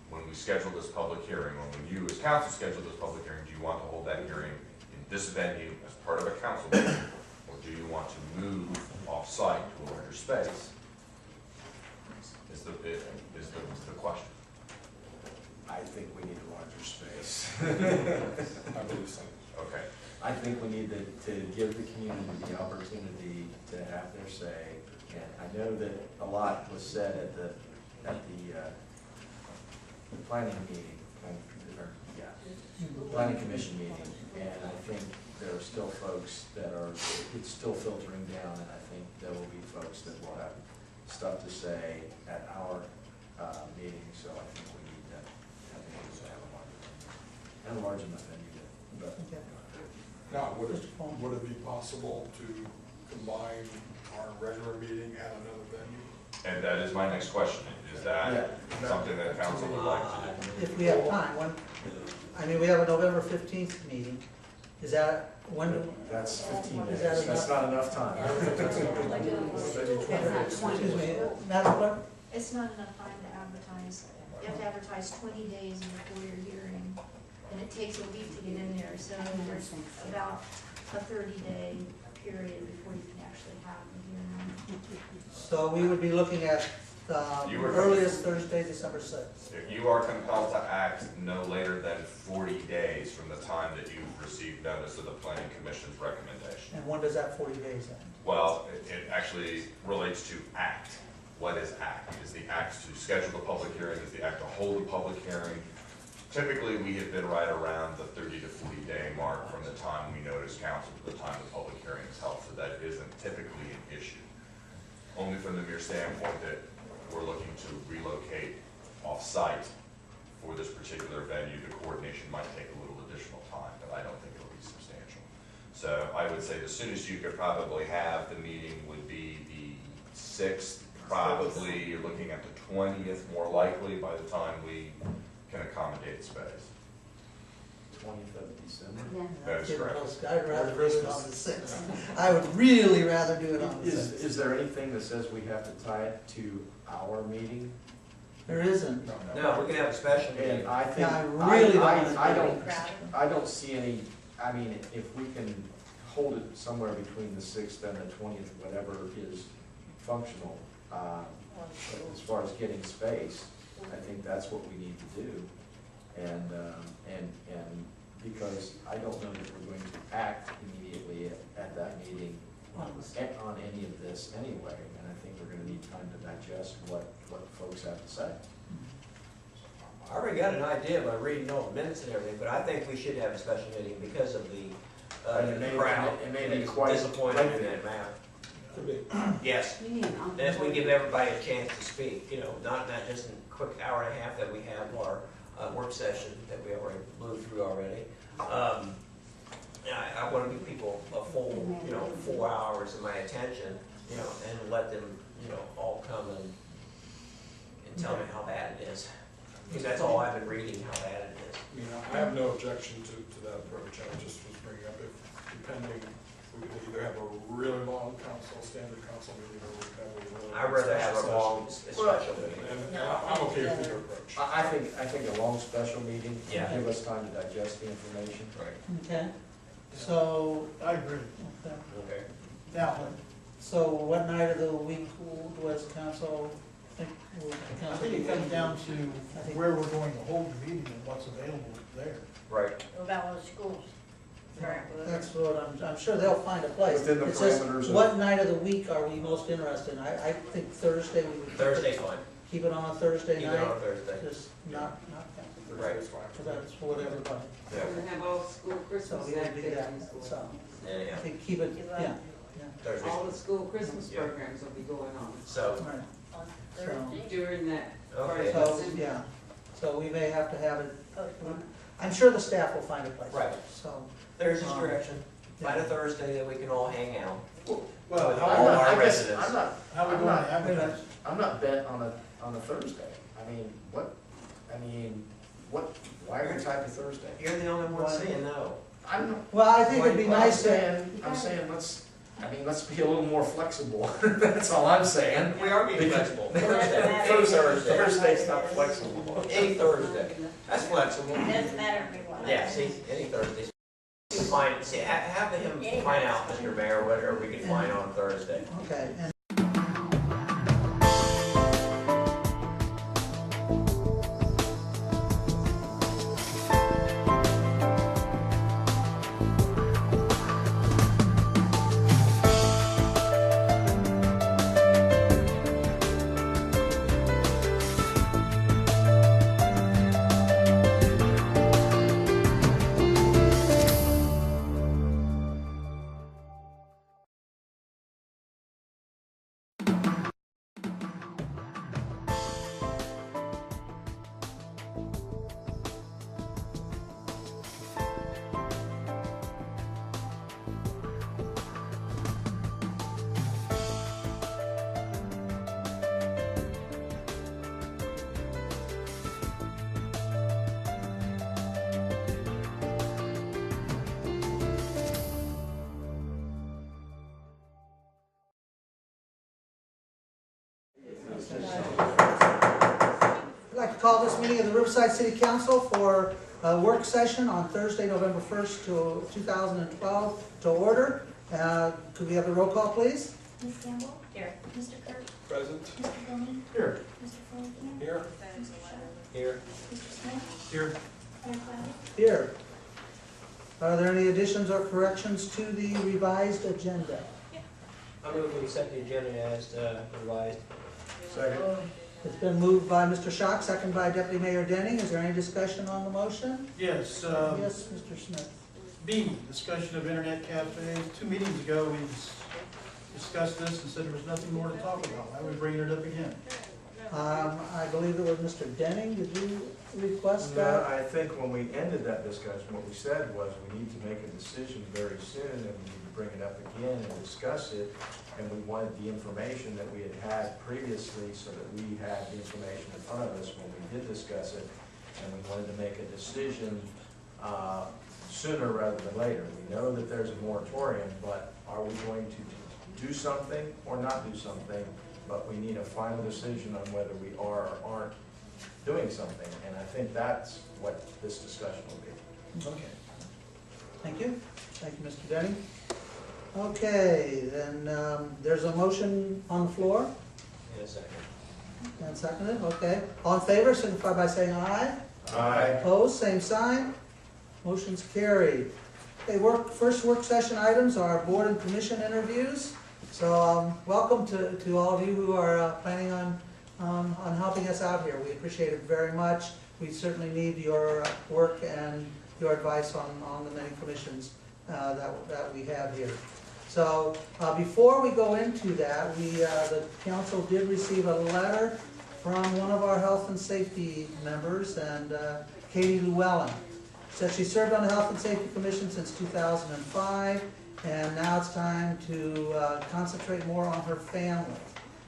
when we schedule this public hearing, or when you as council schedule this public hearing, do you want to hold that hearing in this venue as part of a council meeting, or do you want to move off-site to a larger space? Is the question. I think we need a larger space. I believe so. Okay. I think we need to give the community the opportunity to have their say. And I know that a lot was said at the planning meeting, planning commission meeting, and I think there are still folks that are, it's still filtering down, and I think there will be folks that will have stuff to say at our meeting, so I think we need to have a large enough venue to, Okay. Now, would it be possible to combine our regular meeting at another venue? And that is my next question. Is that something that council would like to do? If we have time, we have a November 15th meeting. Is that, when, that's 15 Is days, that that's not enough time. excuse me, Madam Clerk? It's not enough time to advertise. You have to advertise 20 days before your hearing, and it takes a week to get in there, so there's about a 30-day period before you can actually have the hearing. So we would be looking at You were- earliest Thursday, December 6th. You are compelled to act no later than 40 days from the time that you've received notice of the planning commission's recommendation. And when does that 40 days end? Well, it actually relates to act. What is act? Is the act to schedule the public hearing? Is the act to hold the public hearing? Typically, we have been right around the 30 to 40 day mark from the time we notice council to the time the public hearing is held, so that isn't typically an issue. Only from the mere standpoint that we're looking to relocate off-site for this particular venue, the coordination might take a little additional time, but I don't think it'll be substantial. So I would say the soonest you could probably have the meeting would be the 6th, probably you're looking at the 20th more likely by the time we can accommodate space. 20th of December. That is correct. I'd rather do it on the 6th. I would really rather do it on the 6th. Is there anything that says we have to tie it to our meeting? There isn't. No, we can have a special meeting. And I think, Yeah, I really don't wanna I do don't, Crowded. I don't see any, I mean, if we can hold it somewhere between the 6th and the 20th, whatever is functional, as far as getting space, I think that's what we need to do. And because I don't know that we're going to act immediately at that meeting on any of this anyway, and I think we're gonna need time to digest what folks have to say. I already got an idea by reading all the minutes and everything, but I think we should have a special meeting because of the crowd. It may be It's quite disappointing in lengthy. that map. Could be. Yes, You need an and if we opportunity. give everybody a chance to speak, not just in a quick hour and a half that we have our work session that we already moved through already. I want to give people a full, 4 hours of my attention you know, and let them, you know, all come and tell me how bad it is. Because that's all I've been reading, how bad it is. I mean, I have no objection to that approach, I just was bringing up if, depending, we could either have a really long standard council meeting, or we could have a really. I'd rather have a special long session. special meeting. And I'm okay with your approach. I think a long special meeting will Yeah. give us time to digest the information. Right. Okay, so, I agree. okay. Okay. Now, So what night of the week was council think? I think it comes down to where we're going to hold the meeting and what's available there. Right. What about all the schools? That's what I'm sure they'll find a place. Within the It's just, parameters of- what night of the week are we most interested in? I think Thursday we would. Thursday's fine. Keep it on a Thursday Keep night. it on a Thursday. Just not, Right. Thursday's fine. so that's what everybody, Yeah. We're gonna have all school so Christmas we would do that, activities going so, on. I Yeah. think keep it, yeah, Thursday. All the school Christmas Yeah. programs will be going on So, right. On Thursday? during that. okay. So, yeah, so we may have to have it, Postpone. I'm sure the staff will find a place. Right. So, There's this direction. Find a Thursday that we can all hang out. Well, With how all we- our I guess residents. I'm not, how we I'm going not- to advertise? I'm not bent on a Thursday. I mean, why are we typing Thursday? You're the only one saying no. I'm not. well, I think it'd be Well, nice to, I'm saying, let's be a little more flexible. That's all I'm saying. We are being flexible. Thursday. Thursday. Thursday. Thursday's not flexible. Any Thursday. That's flexible. It doesn't matter to me what. Yeah, see, any Thursday. Find, see, have him find out, Mr. Mayor, whether we can find on Thursday. okay, and I'd like to call this meeting of the Riverside City Council for a work session on Thursday, November 1st, 2012 to order. Could we have the roll call, please? Ms. Campbell? Here. Mr. Kirk? Present? Mr. Bowman? Here. Mr. Fullerton? Here? Mr. Shaw? Here. Mr. Smith? Here. Mayor Cloud? Here. Are there any additions or corrections to the revised agenda? I move we accept the agenda as revised. Second. It's been moved by Mr. Schock, second by Deputy Mayor Denning. Is there any discussion on the motion? Yes, Yes, Mr. Smith. B, discussion of internet cafes. 2 meetings ago, we discussed this and said there was nothing more to talk about. Why are we bringing it up again? I believe it was Mr. Denning. Did you request No, that? I think when we ended that discussion, what we said was we need to make a decision very soon, and we need to bring it up again and discuss it. And we wanted the information that we had previously so that we had the information in front of us when we did discuss it. And we wanted to make a decision sooner rather than later. We know that there's a moratorium, but are we going to do something or not do something? But we need a final decision on whether we are or aren't doing something. And I think that's what this discussion will be. Okay. Thank you. Thank you, Mr. Denning. Okay, then there's a motion on the floor In a second. and seconded. Okay. All in favor, signify by saying aye. Aye. Opposed, same sign. Motion's carried. Okay, first work session items are board and commission interviews. So welcome to all of you who are planning on helping us out here. We appreciate it very much. We certainly need your work and your advice on the many commissions that we have here. So before we go into that, the council did receive a letter from one of our health and safety members, and Katie Llewellyn. Said she served on the Health and Safety Commission since 2005, and now it's time to concentrate more on her family.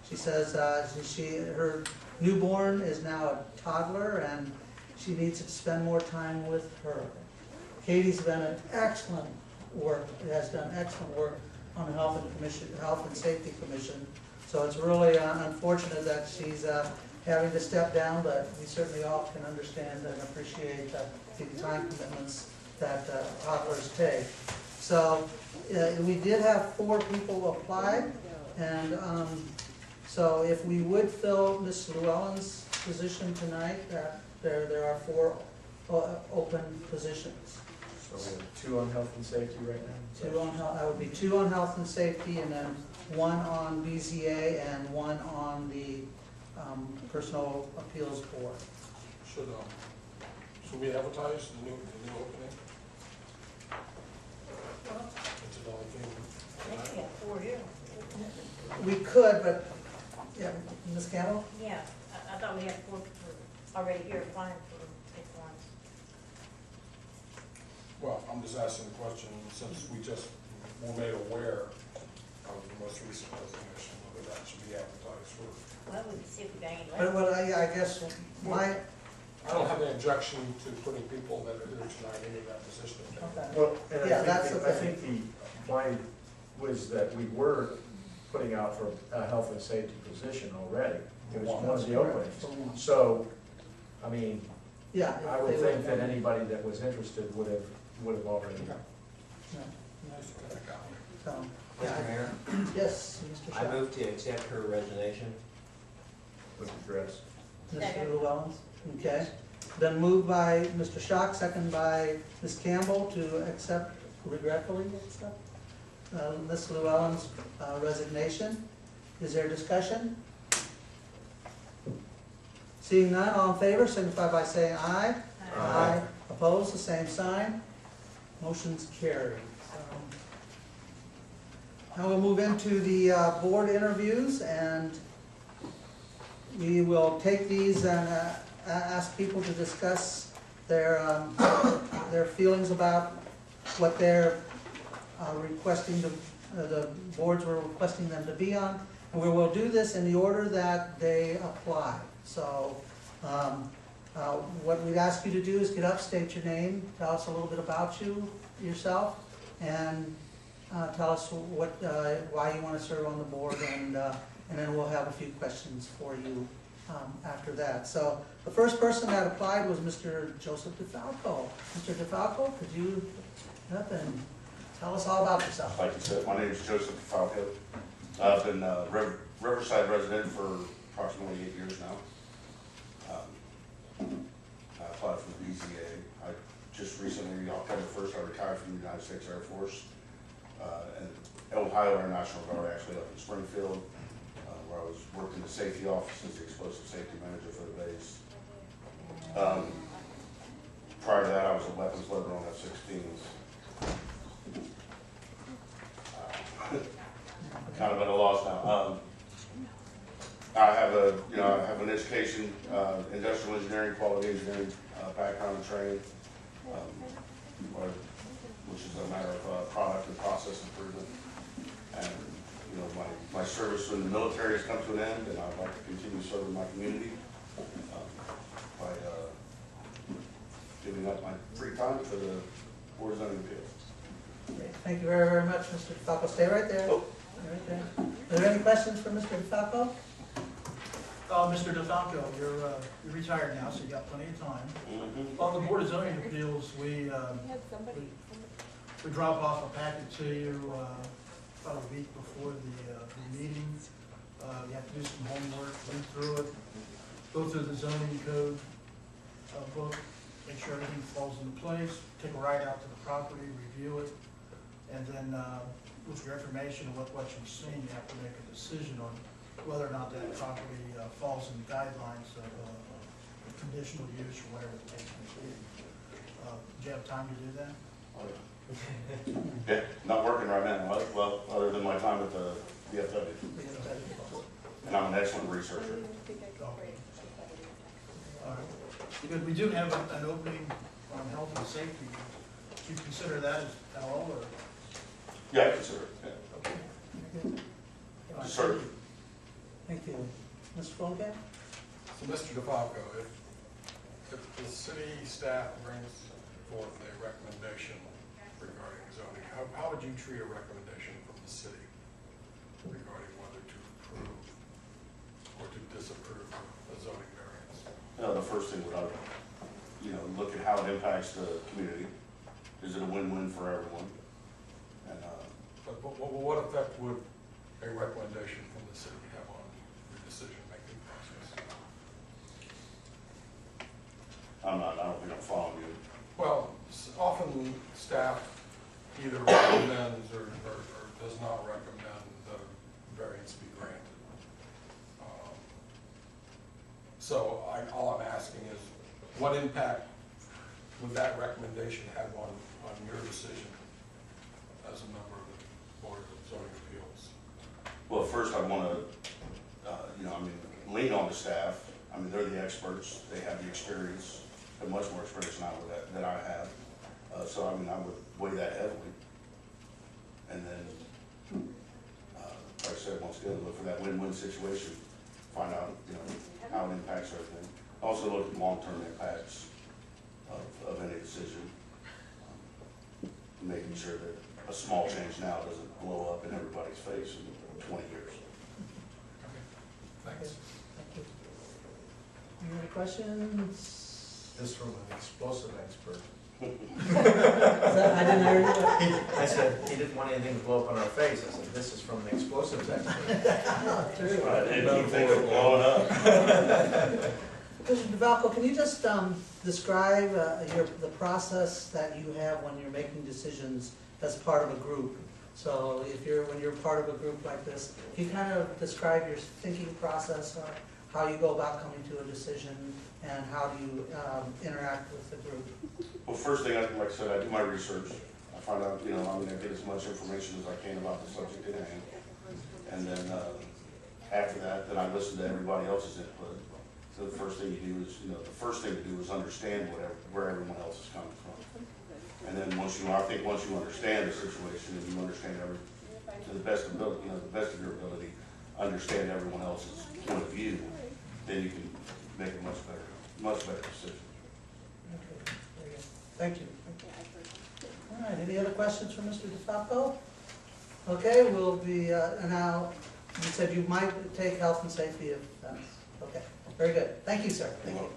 She says her newborn is now a toddler, and she needs to spend more time with her. Katie's been an excellent work, has done excellent work on the Health and Safety Commission. So it's really unfortunate that she's having to step down, but we certainly all can understand and appreciate the time commitments that toddlers take. So we did have 4 people apply, and so if we would fill Ms. Llewellyn's position tonight, there are 4 open positions. So we have 2 on health and safety right now? That would be 2 on health and safety, and then 1 on BZA and 1 on the Personal Appeals Board. Should we advertise the new opening? It's another I think we thing. got 4 here. We could, but, yeah, Ms. Campbell? Yeah, I thought we had 4 people already here applying for this one. Well, I'm just asking the question, since we just were made aware of the most recent resignation, whether that should be advertised for. Well, we can see if we got any But, left. I guess my, I don't have any objection to putting people that are here tonight into that position. okay. Well, and Yeah, I that's think, okay. I think mine was that we were putting out for a health and safety position already. It was one of the openings. So, I mean, Yeah. I would think that anybody that was interested would have already. So, Mr. Mayor, yes, Mr. I Shaw. move to accept her resignation. With the dress. Mr. Llewellyn, okay. Then moved by Mr. Schock, second by Ms. Campbell to accept, regretfully accept, Ms. Llewellyn's resignation. Is there discussion? Seeing none, all in favor, signify by saying aye. Aye. Opposed, the same sign. Motion's carried. Now we'll move into the board interviews, and we will take these and ask people to discuss their feelings about what they're requesting, the boards were requesting them to be on. And we will do this in the order that they apply. So what we'd ask you to do is get up, state your name, tell us a little bit about yourself, and tell us why you want to serve on the board, and then we'll have a few questions for you after that. So the first person that applied was Mr. Joseph DeFalco. Mr. DeFalco, could you get up and tell us all about yourself? Like you said, my name is Joseph Falco. I've been a Riverside resident for approximately 8 years now. I applied for the BZA. I just recently, October 1st, I retired from the United States Air Force. And Ohio Air National Guard, actually up in Springfield, where I was working the safety office as the explosive safety manager for the base. Prior to that, I was a weapons loader on F-16s. Kind of at a loss now. I have an education, industrial engineering, quality engineering background and training, which is a matter of product and process improvement. And my service in the military has come to an end, and I'd like to continue serving my community by giving up my free time for the Board of Zoning Appeals. Thank you very, very much, Mr. DeFalco. Stay right there. Oh. Stay right there. Are there any questions for Mr. DeFalco? Mr. DeFalco, you're retired now, so you got plenty of time. On the Board of Zoning Appeals, we drop off a packet to you about a week before the meeting. You have to do some homework, read through it, go through the zoning code book, make sure everything falls into place, take a ride out to the property, review it, and then with your information and what you've seen, you have to make a decision on whether or not that property falls in the guidelines of conditional use or whatever the case may be. Do you have time to do that? Yeah, not working right now, well, other than my time at the VFW. And I'm an excellent researcher. All right. Because we do have an opening on health and safety. Do you consider that at all, or? Yeah, I consider it, yeah. Very good. Sir, Thank you. Mr. Folke? So, Mr. DeFalco, if the city staff brings forth a recommendation regarding zoning, how would you treat a recommendation from the city regarding whether to approve or to disapprove a zoning variance? the first thing would, look at how it impacts the community. Is it a win-win for everyone? And, But what effect would a recommendation from the city have on your decision-making process? I don't think I'm following you. Well, often staff either recommends or does not recommend that a variance be granted. So all I'm asking is, what impact would that recommendation have on your decision as a member of the Board of Zoning Appeals? Well, first I want to, lean on the staff. I mean, they're the experts. They have the experience, have much more experience than I have. So, I would weigh that heavily. And then, like I said, once again, look for that win-win situation. Find out, how it impacts everything. Also look at long-term impacts of any decision. Making sure that a small change now doesn't blow up in everybody's face in 20 years. Thanks. Thank you. Any other questions? This from an explosive expert. I didn't hear you. I said, he didn't want anything to blow up on our face. I said, this is from an explosives expert. True. I didn't think of blowing up. Mr. DeValco, can you just describe the process that you have when you're making decisions as part of a group? So when you're part of a group like this, can you kind of describe your thinking process, or how you go about coming to a decision, and how do you interact with the group? Well, first thing, like I said, I do my research. I find out, I get as much information as I can about the subject at hand. And then after that, then I listen to everybody else's input. So the first thing you do is, understand where everyone else is coming from. And then once you understand the situation and you understand to the best of your ability, understand everyone else's point of view, then you can make a much better decision. Okay, very good. Thank you. All right, any other questions for Mr. DeFalco? Okay, we'll be, now, you said you might take health and safety if that's, okay, very good. Thank you, sir. Thank you.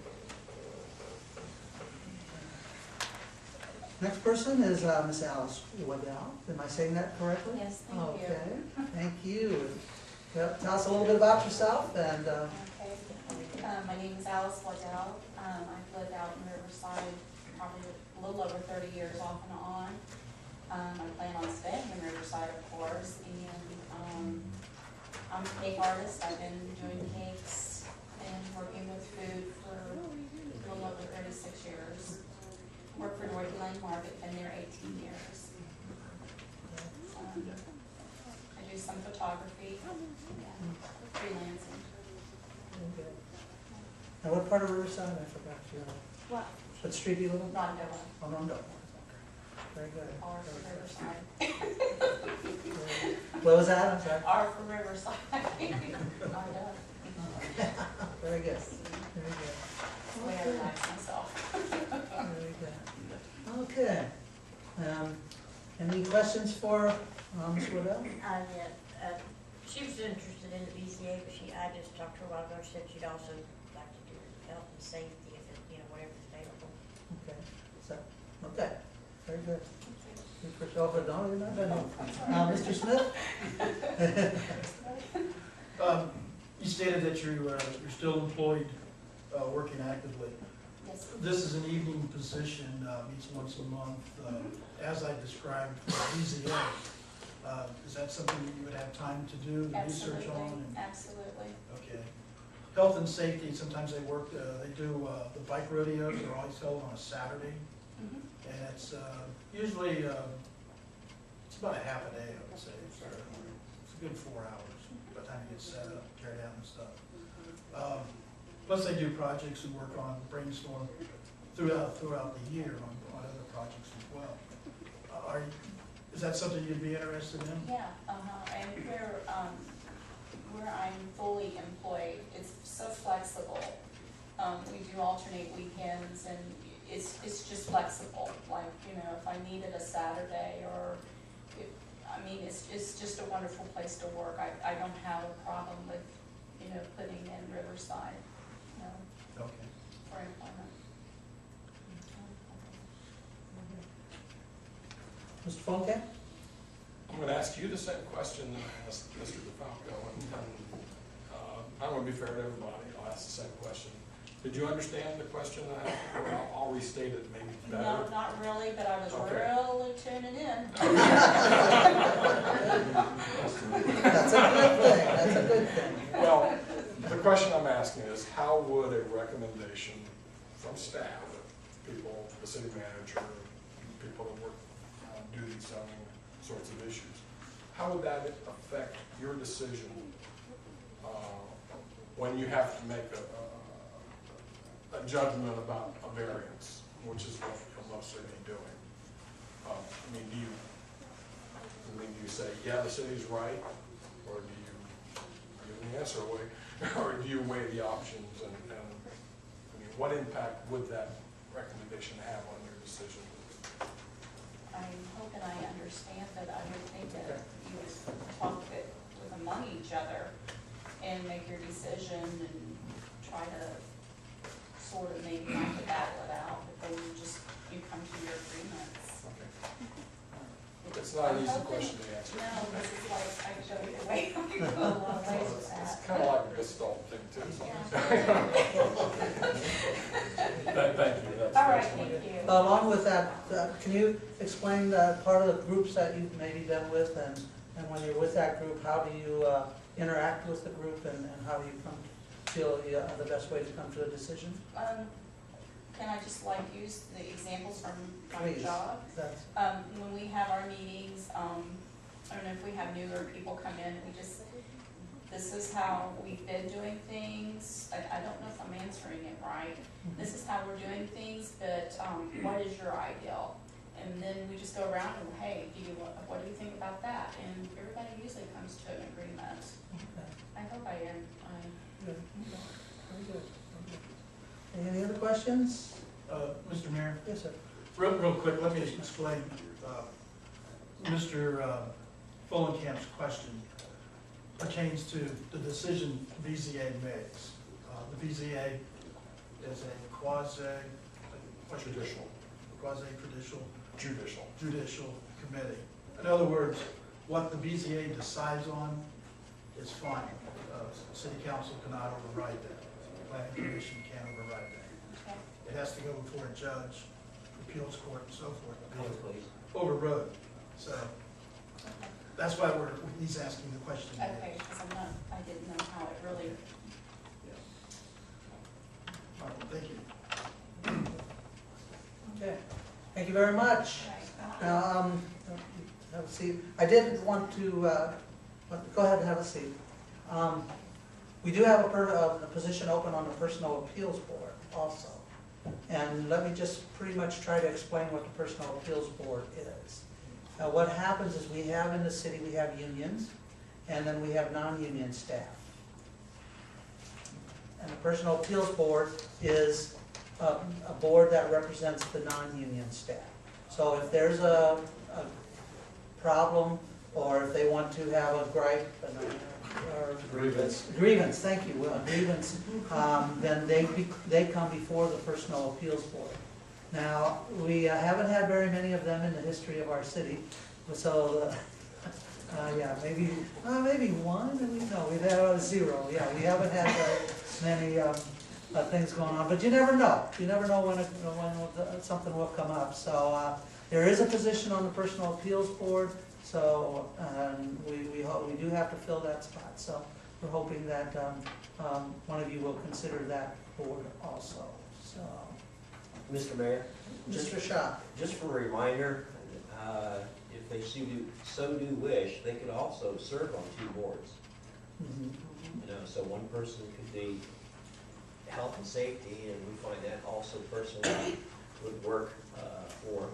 Next person is Miss Alice Waddell. Am I saying that correctly? Yes, thank you. Okay, thank you. Yep, tell us a little bit about yourself and. Okay. My name is Alice Waddell. I've lived out in Riverside probably a little over 30 years off and on. I plan on staying in Riverside, of course, and I'm a cake artist. I've been doing cakes and working with food for a little over 36 years. Worked for North Glen Market, been there 18 years. I do some photography and freelancing. And what part of Riverside? I forgot. What? What street do you live on? Rondo, Oh, Rondo. Very good. R for Riverside. What was that? I'm sorry. R for Riverside. Rondo. Very good. Very good. That's the way I relax myself. Very good. Okay. Any questions for Ms. Waddell? Yeah, she was interested in the BCA, but I just talked to her a while ago, she said she'd also like to do health and safety if it, whatever's available. Okay. So, okay. Very good. Good for yourself, but no, you're not done. Mr. Smith? You stated that you're still employed, working actively. Yes. This is an evening position, meets once a month, as I described for BZA. Is that something that you would have time to do, the research on? Absolutely. Okay. Health and safety, sometimes they work, they do the bike rodeos, they're always held on a Saturday. Mm-hmm. And it's usually, it's about a half a day, I would say. It's a good 4 hours by the time you get set up, tear down and stuff. Plus they do projects and work on brainstorm throughout the year on other projects as well. Is that something you'd be interested in? Yeah, and where I'm fully employed, it's so flexible. We do alternate weekends and it's just flexible, like, you know, if I needed a Saturday or, it's just a wonderful place to work. I don't have a problem with, you know, putting in Riverside, you know, Okay. for employment. Mr. Fontaine? I'm gonna ask you the same question that I asked Mr. DeFalco, and I'm gonna be fair to everybody, I'll ask the same question. Did you understand the question I asked, or I'll restate it maybe better? No, not really, but I was Okay. really tuning in. That's a good thing, that's a good thing. Well, the question I'm asking is, how would a recommendation from staff, people, the city manager, people that work, do these zoning sorts of issues, how would that affect your decision when you have to make a judgment about a variance, which is what you'll mostly be doing? Do you say, yeah, the city's right, or do you give the answer away, or do you weigh the options, and what impact would that recommendation have on your decision? I'm hoping I understand that. I would think that you would talk it among each other and make your decision and try to sort of maybe not to battle it out, but then you come to your agreements. It's not an easy question to answer. No, this is like, I go either way, I go a long ways with It's that. kind of like a Gestalt thing too. Yeah. Thank you. That's- All right, that's thank you. Along with that, can you explain part of the groups that you've maybe been with, and when you're with that group, how do you interact with the group, and how do you feel the best way to come to a decision? Can I just use the examples from my Please. job? That's, When we have our meetings, I don't know if we have newer people come in, this is how we've been doing things. I don't know if I'm answering it right. This is how we're doing things, but what is your ideal? And then we just go around and, hey, what do you think about that? And everybody usually comes to an agreement. okay. I hope I am. Good. Very good. Very good. Any other questions? Mr. Mayor, Yes, sir. real quick, let me explain, Mr. Fulenkamp's question pertains to the decision VZA makes. The VZA is a quasi-judicial committee. In other words, what the BZA decides on is fine. City council cannot override that. Planning commission can't override that. Okay. It has to go before a judge, appeals court, and so forth. Please. Overrode. So that's why he's asking the question. Okay, because I didn't know how it really. All right, thank you. Okay. Thank you very much. Right. Now, have a seat. I did want to, go ahead and have a seat. We do have a position open on the Personal Appeals Board also. And let me just pretty much try to explain what the Personal Appeals Board is. What happens is we have in the city, we have unions, and then we have non-union staff. And the Personal Appeals Board is a board that represents the non-union staff. So if there's a problem, or if they want to have a gripe, or grievance, thank you, a grievance, then they come before the Personal Appeals Board. Now, we haven't had very many of them in the history of our city, so, yeah, maybe one, no, we've had 0, yeah, we haven't had very many things going on, but you never know when something will come up, so there is a position on the Personal Appeals Board, so we do have to fill that spot, so we're hoping that one of you will consider that board also, so. Mr. Mayor? Mr. Shaw. Just for a reminder, if they so do wish, they could also serve on 2 boards. Mhm. So one person could be health and safety, and we find that also personally would work for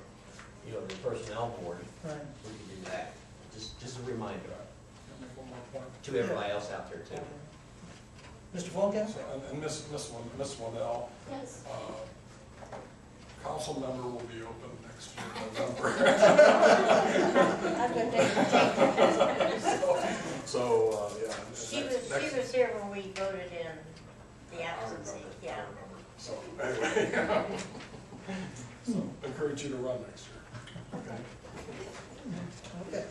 you know, the personnel board, Right. we could do that. Just a reminder Make one more point. to everybody else out there too. Mr. Fulton? So, and Miss Waddell, Yes. council member will be open next year, November. I'm gonna take it. So, yeah. She was here when we voted in the absentee, yeah. So, anyway, so encourage you to run next year. Okay. Okay.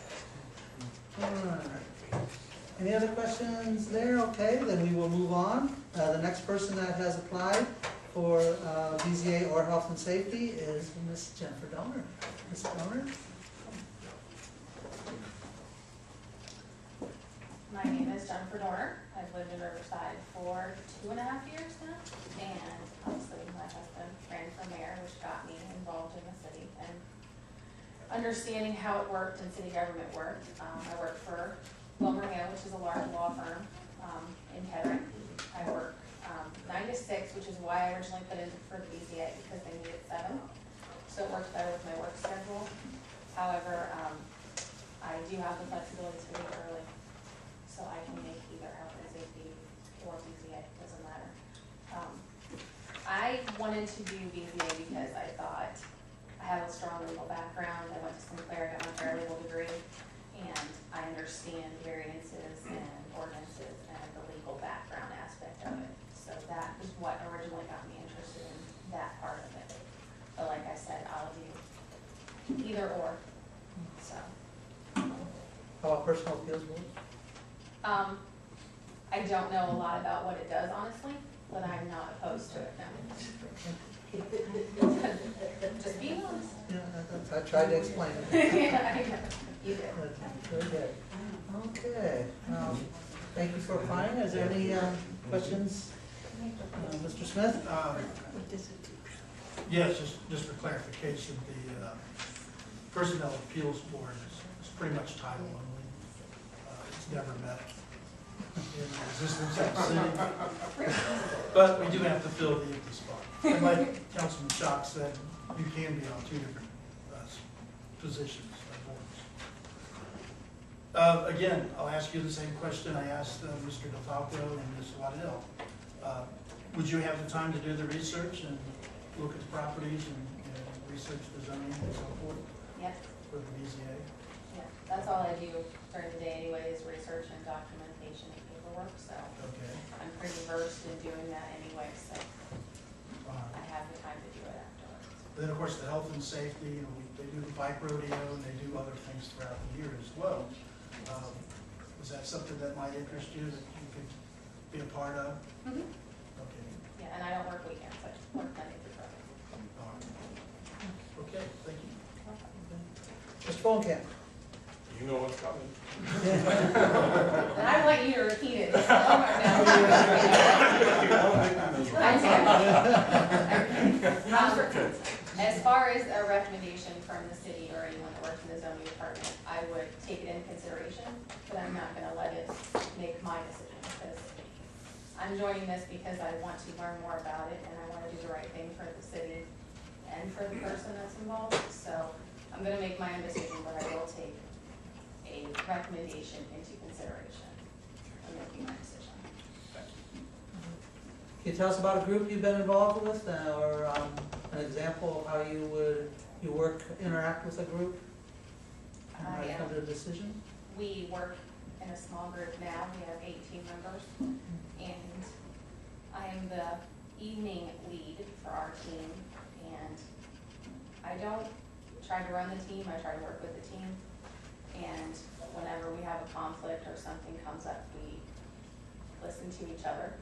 All right. Any other questions there? Okay, then we will move on. The next person that has applied for BZA or Health and Safety is Ms. Jennifer Donner. Ms. Donner? My name is Jennifer Dorner. I've lived in Riverside for 2.5 years now. And obviously my husband ran for mayor, which got me involved in the city and understanding how it worked and city government worked. I work for Wilbraham, which is a large law firm in Kettering. I work 9 to 6, which is why I originally put in for the BZA, because they needed 7. So it works better with my work schedule. However, I do have the flexibility to leave early. So I can make either health and safety or BZA, doesn't matter. I wanted to do BZA because I thought I have a strong legal background. I went to Sinclair, got my paralegal degree, and I understand variances and ordinances and the legal background aspect of it. So that is what originally got me interested in that part of it. But like I said, I'll do either or, so. How about personal appeals board? I don't know a lot about what it does, honestly, but I'm not opposed to it now. Just being honest. Yeah, I tried to explain it. Yeah, I know. You did. Very good. Okay, thank you for applying. Is there any questions? Mr. Smith? Yes, just for clarification, the Personnel Appeals Board is pretty much title only. It's never met in existence of the city. But we do have to fill the empty spot. And like Councilman Schock said, you can be on 2 different positions or boards. Again, I'll ask you the same question I asked Mr. DeFalco and Ms. Waddell. Would you have the time to do the research and look at the properties and research the zoning and so forth Yes, for the BZA? yeah, that's all I do during the day anyway, is research and documentation and paperwork, so Okay. I'm pretty versed in doing that anyway, so All right. I have the time to do it afterwards. Then, of course, the health and safety, they do the bike rodeo and they do other things throughout the year as well. Is that something that might interest you, that you could be a part of? Mm-hmm. Okay. Yeah, and I don't work weekends, I work Monday through Friday. All right. Okay, thank you. Mr. Fulenkamp? You know what's coming. And I want you to repeat it. Oh my God. As far as a recommendation from the city or anyone that works in the zoning department, I would take it into consideration, but I'm not gonna let it make my decision, because I'm joining this because I want to learn more about it, and I wanna do the right thing for the city and for the person that's involved, so I'm gonna make my own decision, but I will take a recommendation into consideration in making my decision. Can you tell us about a group you've been involved with, or an example of how you interact with a group? And how you come to a decision? We work in a small group now, we have 18 members, and I am the evening lead for our team, and I don't try to run the team, I try to work with the team, and whenever we have a conflict or something comes up, we listen to each other,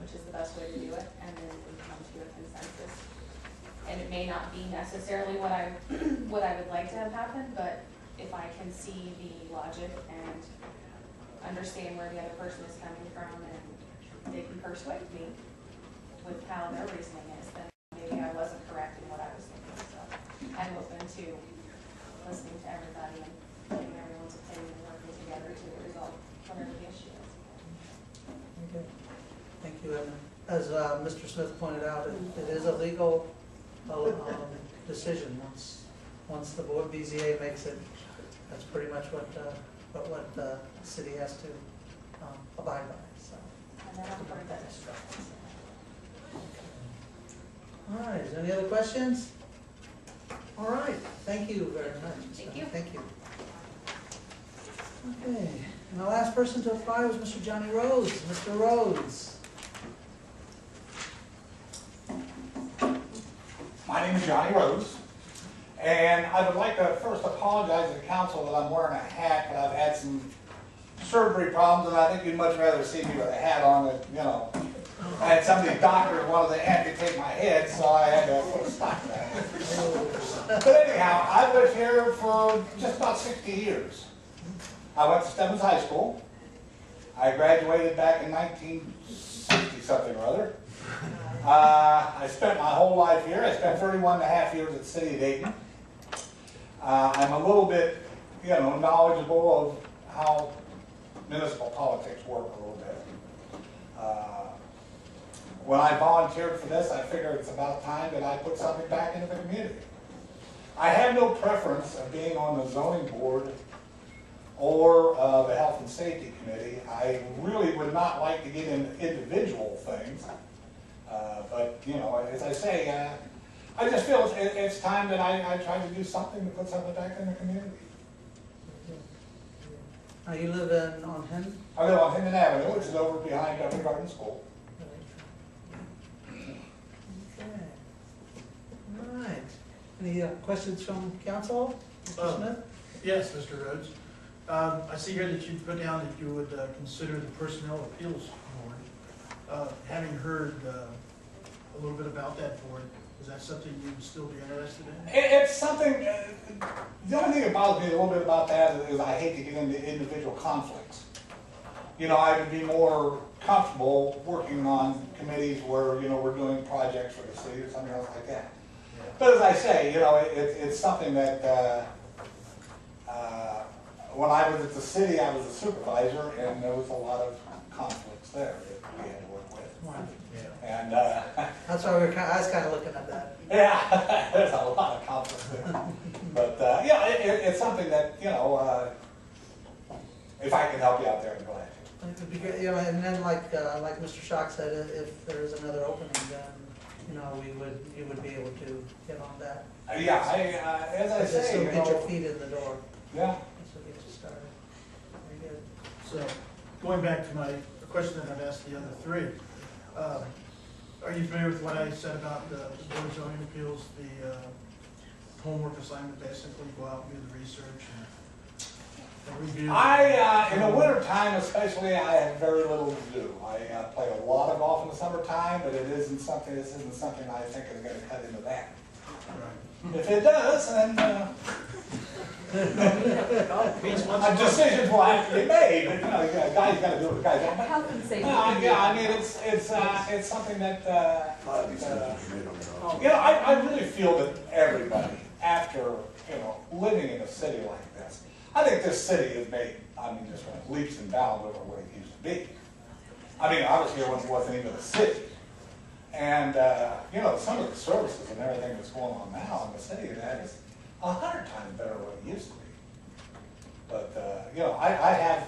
which is the best way to do it, and then we come to a consensus. And it may not be necessarily what I would like to have happen, but if I can see the logic and understand where the other person is coming from, and they can persuade me with how their reasoning is, then maybe I wasn't correct in what I was thinking. So I'm open to listening to everybody and getting everyone's opinion and working together to resolve whatever the issue is. Okay. Thank you. And as Mr. Smith pointed out, it is a legal decision once once the board BZA makes it, that's pretty much what the city has to abide by, so. And then I'll put that. All right, is there any other questions? All right, thank you very much. Thank you. Thank you. Okay, and the last person to apply was Mr. Johnny Rhodes. Mr. Rhodes. My name is Johnny Rhodes, and I would like to first apologize to the council that I'm wearing a hat, but I've had some surgery problems, and I think you'd much rather see me with a hat on than, you know. I had some of these doctors wanted to amputate my head, so I had to put a stop to that. But anyhow, I've lived here for just about 60 years. I went to Stebbins High School. I graduated back in 1960-something or other. I spent my whole life here. I spent 31 and a half years at the city of Dayton. I'm a little bit, you know, knowledgeable of how municipal politics work a little bit. When I volunteered for this, I figured it's about time that I put something back into the community. I have no preference of being on the zoning board or the health and safety committee. I really would not like to get into individual things. But, you know, as I say, I just feel it's time that I try to do something to put something back in the community. Now, you live on Hen? I live on Hendon Avenue, which is over behind Governor Garden School. Okay. All right. Any questions from council? Mr. Smith? Yes, Mr. Rhodes. I see here that you put down that you would consider the Personnel Appeals Board. Having heard a little bit about that board, is that something you'd still be interested in? It's something, the only thing that bothers me a little bit about that is I hate to get into individual conflicts. You know, I would be more comfortable working on committees where, you know, we're doing projects for the city or something else like that. But as I say, you know, it's something that, when I was at the city, I was a supervisor, and there was a lot of conflicts there that we had to work with. Right. And, That's why I was kind of looking at that. yeah, there's a lot of conflicts there. But, yeah, it's something that, you know, if I can help you out there, I'm glad to. It would be great, you know, and then like Mr. Schock said, if there is another opening, then, you know, you would be able to get on that. Yeah, as I Just say, to you get your know, feet in the door. yeah. This will get you started. Very good. So, going back to my question that I've asked the other three, are you familiar with what I said about the Board of Zoning Appeals, the homework assignment, basically, go out and do the research and review? In the winter time especially, I have very little to do. I play a lot of golf in the summertime, but this isn't something I think is going to cut into that. Right. If it does, then decisions will have to be made. But, you know, a guy's got to do what a guy's got to do. Health and safety. Yeah, I mean, it's something that, you know, I really feel that everybody, after, you know, living in a city like this, I think this city has made, I mean, just leaps and bounds over what it used to be. I mean, I was here when it wasn't even a city. And, you know, some of the services and everything that's going on now in the city, that is 100 times better than what it used to be. But, you know, I have,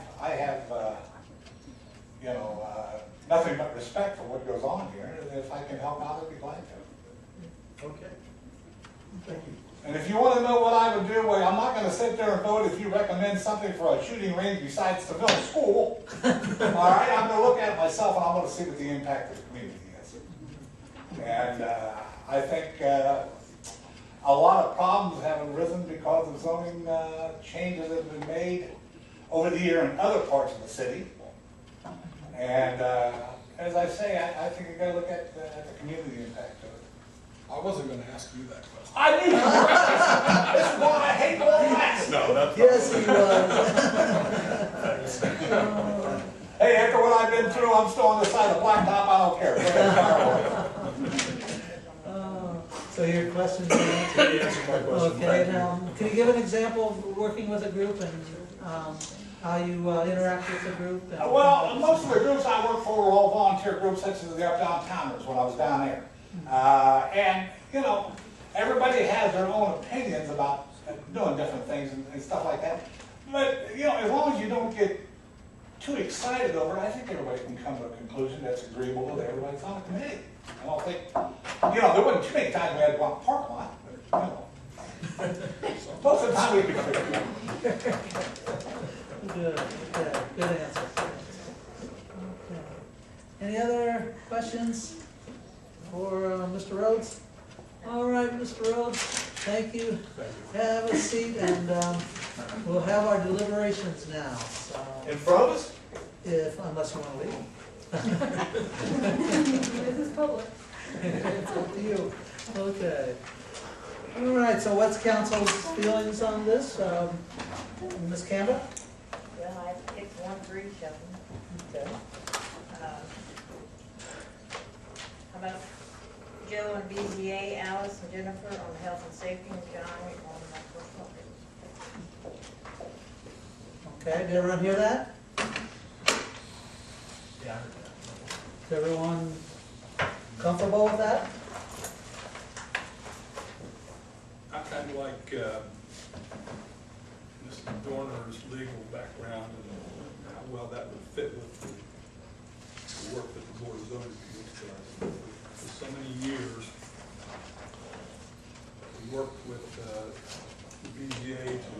you know, nothing but respect for what goes on here. And if I can help out, I'd be glad to. Okay. Thank you. And if you want to know what I would do, well, I'm not going to sit there and vote if you recommend something for a shooting range besides the village school. All right, I'm going to look at it myself, and I want to see what the impact of the community is. And I think a lot of problems have arisen because of zoning changes that have been made over the year in other parts of the city. And as I say, I think you got to look at the community impact of it. I wasn't gonna ask you that question. I knew you were. This is why I hate all that. No, that's. Yes, he was. Hey, after what I've been through, I'm still on the side of the blacktop. I don't care. So your questions are answered? He answered my question. Okay, now, can you give an example of working with a group and how you interact with the group? And- Well, most of the groups I work for were all volunteer groups, such as the Uptown Towners when I was down there. And, you know, everybody has their own opinions about doing different things and stuff like that. But, you know, as long as you don't get too excited over it, I think everybody can come to a conclusion that's agreeable with everybody's on the committee. I don't think, you know, there wasn't too many times we had to go out and park lot, but, you know. Most of the time we'd be clear. Good, okay, good answer. Okay. Any other questions for Mr. Rhodes? All right, Mr. Rhodes, thank you. Have a seat, and we'll have our deliberations now, so. In front of us? Unless you want to leave. This is public. It's up to you. Okay. All right, so what's council's feelings on this? Ms. Campbell? Well, I picked one for each of them. Okay. How about Joe and BZA, Alice and Jennifer on the health and safety, and John on my personal business. Okay, did everyone hear that? Yeah. Is everyone comfortable with that? I kind of like Mrs. Dorner's legal background and how well that would fit with the work that the Board of Zoning Appeals does. For so many years, we worked with the BZA to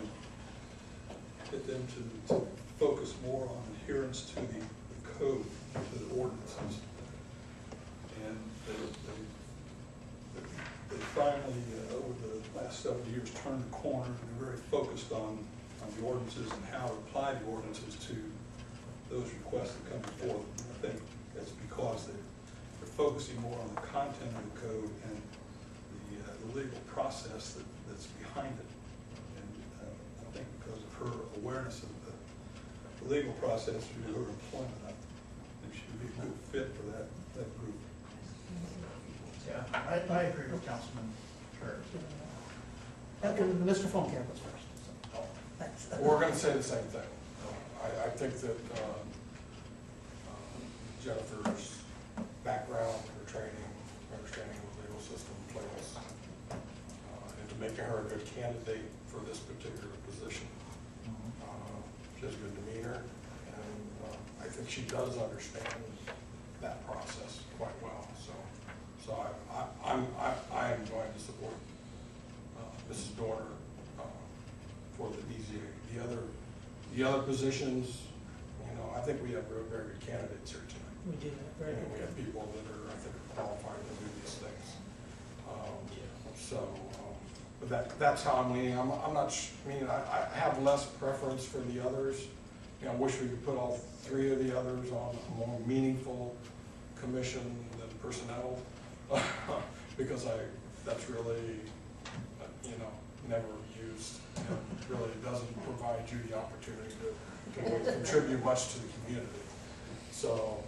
get them to focus more on adherence to the code, to the ordinances. And they finally, over the last several years, turned the corner and are very focused on the ordinances and how to apply the ordinances to those requests that come before them. I think that's because they're focusing more on the content of the code and the legal process that's behind it. And I think because of her awareness of the legal process through her employment, I think she would be a good fit for that group. Yeah, I agree with Councilman Kerr. Mr. Foncamp was first. So. Thanks. We're gonna say the same thing. I think that Jennifer's background, her training, understanding of the legal system plays into making her a good candidate for this particular position. She has a good demeanor, and I think she does understand that process quite well. So I am going to support Mrs. Dorner for the BZA. The other positions, you know, I think we have very good candidates here tonight. We do, very And we good. have people that are, I think, qualified to do these things. But that's how I'm leaning. I'm not, I have less preference for the others. You know, I wish we could put all three of the others on a more meaningful commission than personnel. Because that's really, never used, and really doesn't provide you the opportunity to contribute much to the community. So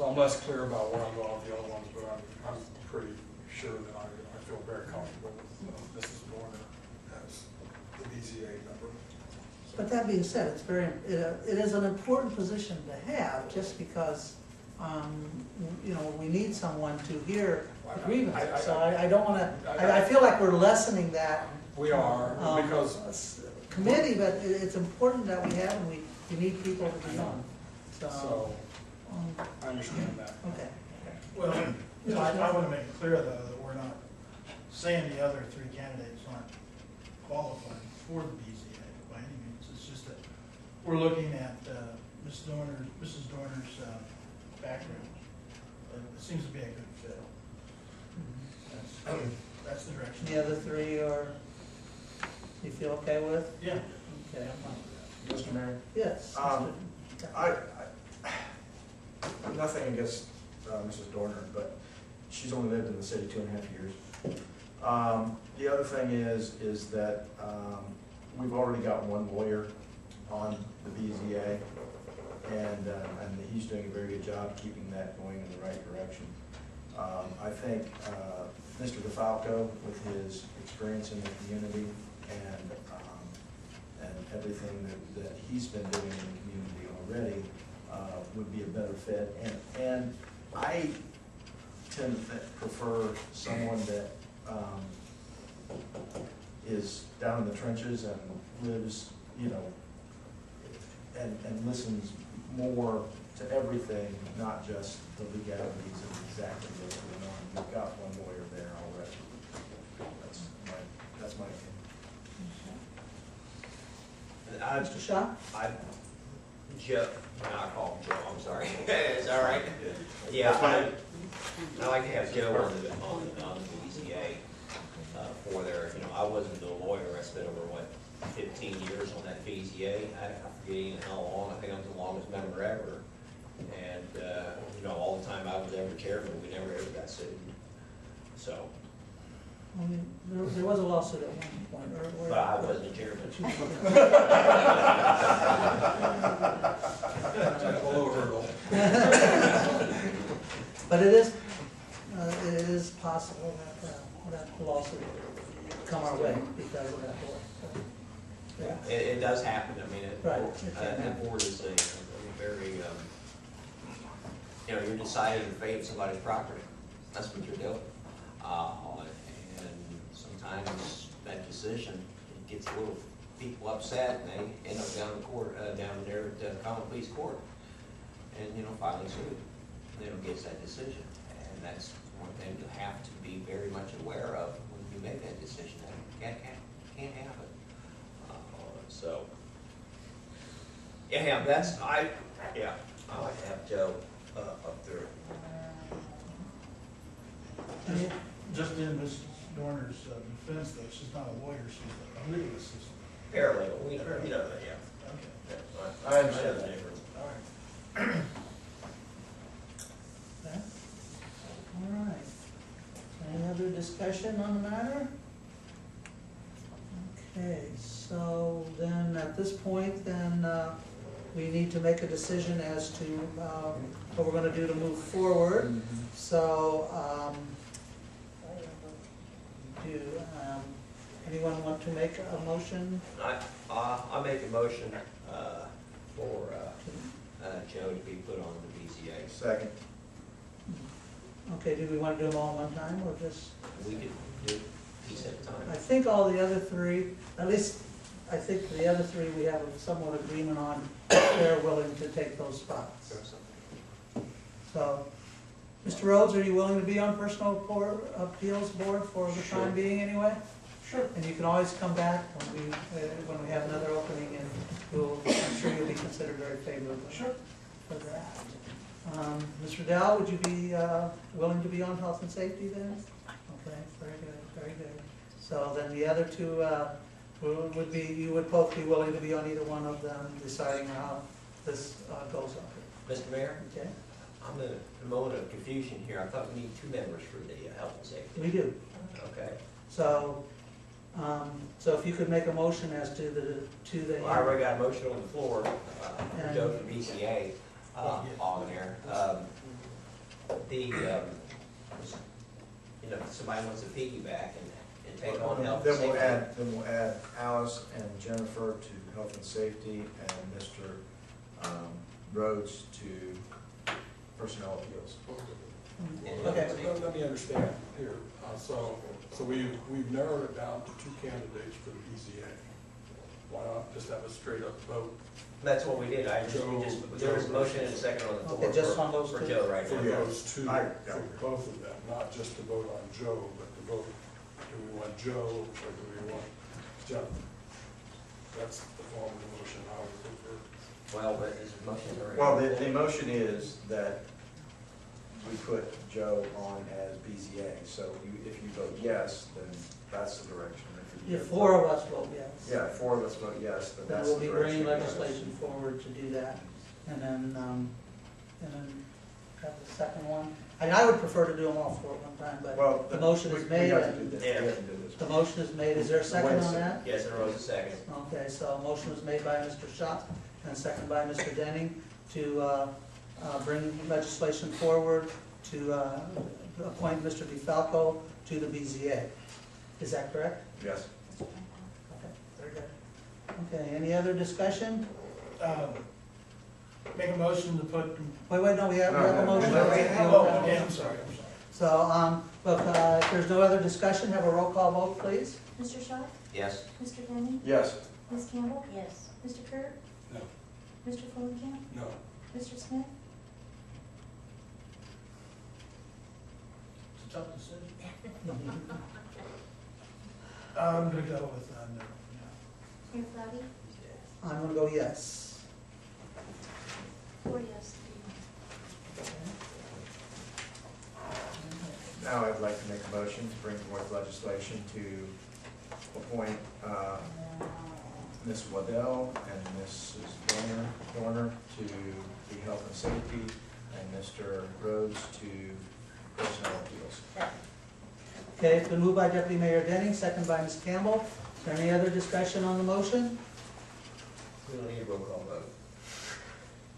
I'm less clear about where I'm going with the other ones, but I'm pretty sure that I feel very comfortable with Mrs. Dorner as the BZA member. But that being said, it is an important position to have, just because, we need someone to hear the grievances. So I don't wanna, I feel like we're lessening that. We are, because. Committee, but it's important that we have, and we need people to be on. So, I understand that. Okay. Well, I want to make it clear, though, that we're not saying the other three candidates aren't qualified for the BZA by any means. It's just that we're looking at Mrs. Dorner's background. It seems to be a good fit. That's the direction. The other three you feel okay with? Yeah. Okay. Mr. Mayor? Yes. Nothing against Mrs. Dorner, but she's only lived in the city 2.5 years. The other thing is that we've already got one lawyer on the BZA, and he's doing a very good job keeping that going in the right direction. I think Mr. DeFalco, with his experience in the community and everything that he's been doing in the community already, would be a better fit. And I tend to prefer someone that is down in the trenches and lives, you know, and listens more to everything, not just the legalities of exactly what's going on. We've got one lawyer there already. That's my opinion. Mr. Shaw? Joe, I call him Joe, I'm sorry. Is that all right? Yeah, I like to have Joe on the BZA for their, you know, I wasn't the lawyer, I spent over, 15 years on that BZA. I forget how long, I think I'm the longest member ever. And, you know, all the time I was ever chairman, we never ever got sued. So, I mean, there was a lawsuit at one point, or? but I wasn't chairman. Below hurdle. But it is possible that lawsuit would come our way because of that board. Yeah, it does happen, I mean, Right. that board is a very, you know, you're deciding the fate of somebody's property, that's what you're doing. And sometimes that decision gets a little people upset, and they end up down there at the common police court, and, you know, filing suit. They don't get that decision, and that's one thing you have to be very much aware of when you make that decision. That can't happen. So, yeah, I like to have Joe up there. Just in Ms. Dorner's defense, though, she's not a lawyer, she's a legal assistant. Paralegal, we know that, yeah. Okay. I understand know the that. difference. All right. Okay. All right. Any other discussion on the matter? Okay, so then at this point, then we need to make a decision as to what we're gonna do to move forward. So, do anyone want to make a motion? I make a motion for Joe to be put on the BZA. Second. Okay, do we want to do them all at one time, or just? We could do piece at a time. I think all the other three, at least, I think the other three we have a somewhat agreement on, they're willing to take those spots. So, Mr. Rhodes, are you willing to be on Personal Appeals Board for the time being anyway? Sure. And you can always come back when we have another opening, and I'm sure you'll be considered very favorable. Sure. For that. Mr. Dow, would you be willing to be on Health and Safety then? Okay, very good, very good. So then the other two would be, you would both be willing to be on either one of them, deciding how this goes up. Mr. Mayor, Okay, I'm in a moment of confusion here. I thought we need 2 members for the health and safety. we do. Okay. So, so if you could make a motion as to the. Well, I already got a motion on the floor for Joe for BCA on there. You know, if somebody wants to piggyback and take on health and Then safety. we'll add Alice and Jennifer to Health and Safety and Mr. Rhodes to Personnel Appeals. Okay. Let me understand here. So we've narrowed it down to 2 candidates for the BZA. Why not just have a straight up vote? That's what we did. There was a motion and a second on the floor. Okay, just on those for two? Joe right For now. those two, for both of them, not just to vote on Joe, but to vote, do we want Joe or do we want Jennifer? That's the form of the motion I would prefer. Well, but his motion already. Well, the motion is that we put Joe on as BZA, so if you vote yes, then that's the direction. If you If 4 of us vote yes. Yeah, 4 of us vote yes, then Then that's we'll the be direction. bringing legislation forward to do that, and then have the second one. I would prefer to do them all 4 at one time, but Well, the motion is made, We have to and do this, Yeah. we have to do this. the motion is made. Is there a second on that? Yes, there was a second. Okay, so a motion was made by Mr. Schott and second by Mr. Denning to bring legislation forward to appoint Mr. DeFalco to the BZA. Is that correct? Yes. Okay, very good. Okay, any other discussion? Make a motion to put. Wait, no, we have a motion. Oh, okay, I'm sorry. So, look, if there's no other discussion, have a roll call vote, please. Mr. Shaw? Yes. Mr. Denny? Yes. Ms. Campbell? Yes. Mr. Kurt? No. Mr. Fulenkamp? No. Mr. Smith? It's a tough decision. I'm gonna go with, no, yeah. Mayor Flaherty? I'm gonna go yes. 4 yes. Now I'd like to make a motion to bring forth legislation to appoint Ms. Waddell and Mrs. Dorner to the Health and Safety, and Mr. Rhodes to Personnel Appeals. Okay, it's been moved by Deputy Mayor Denning, second by Ms. Campbell. Is there any other discussion on the motion? We don't need a roll call vote.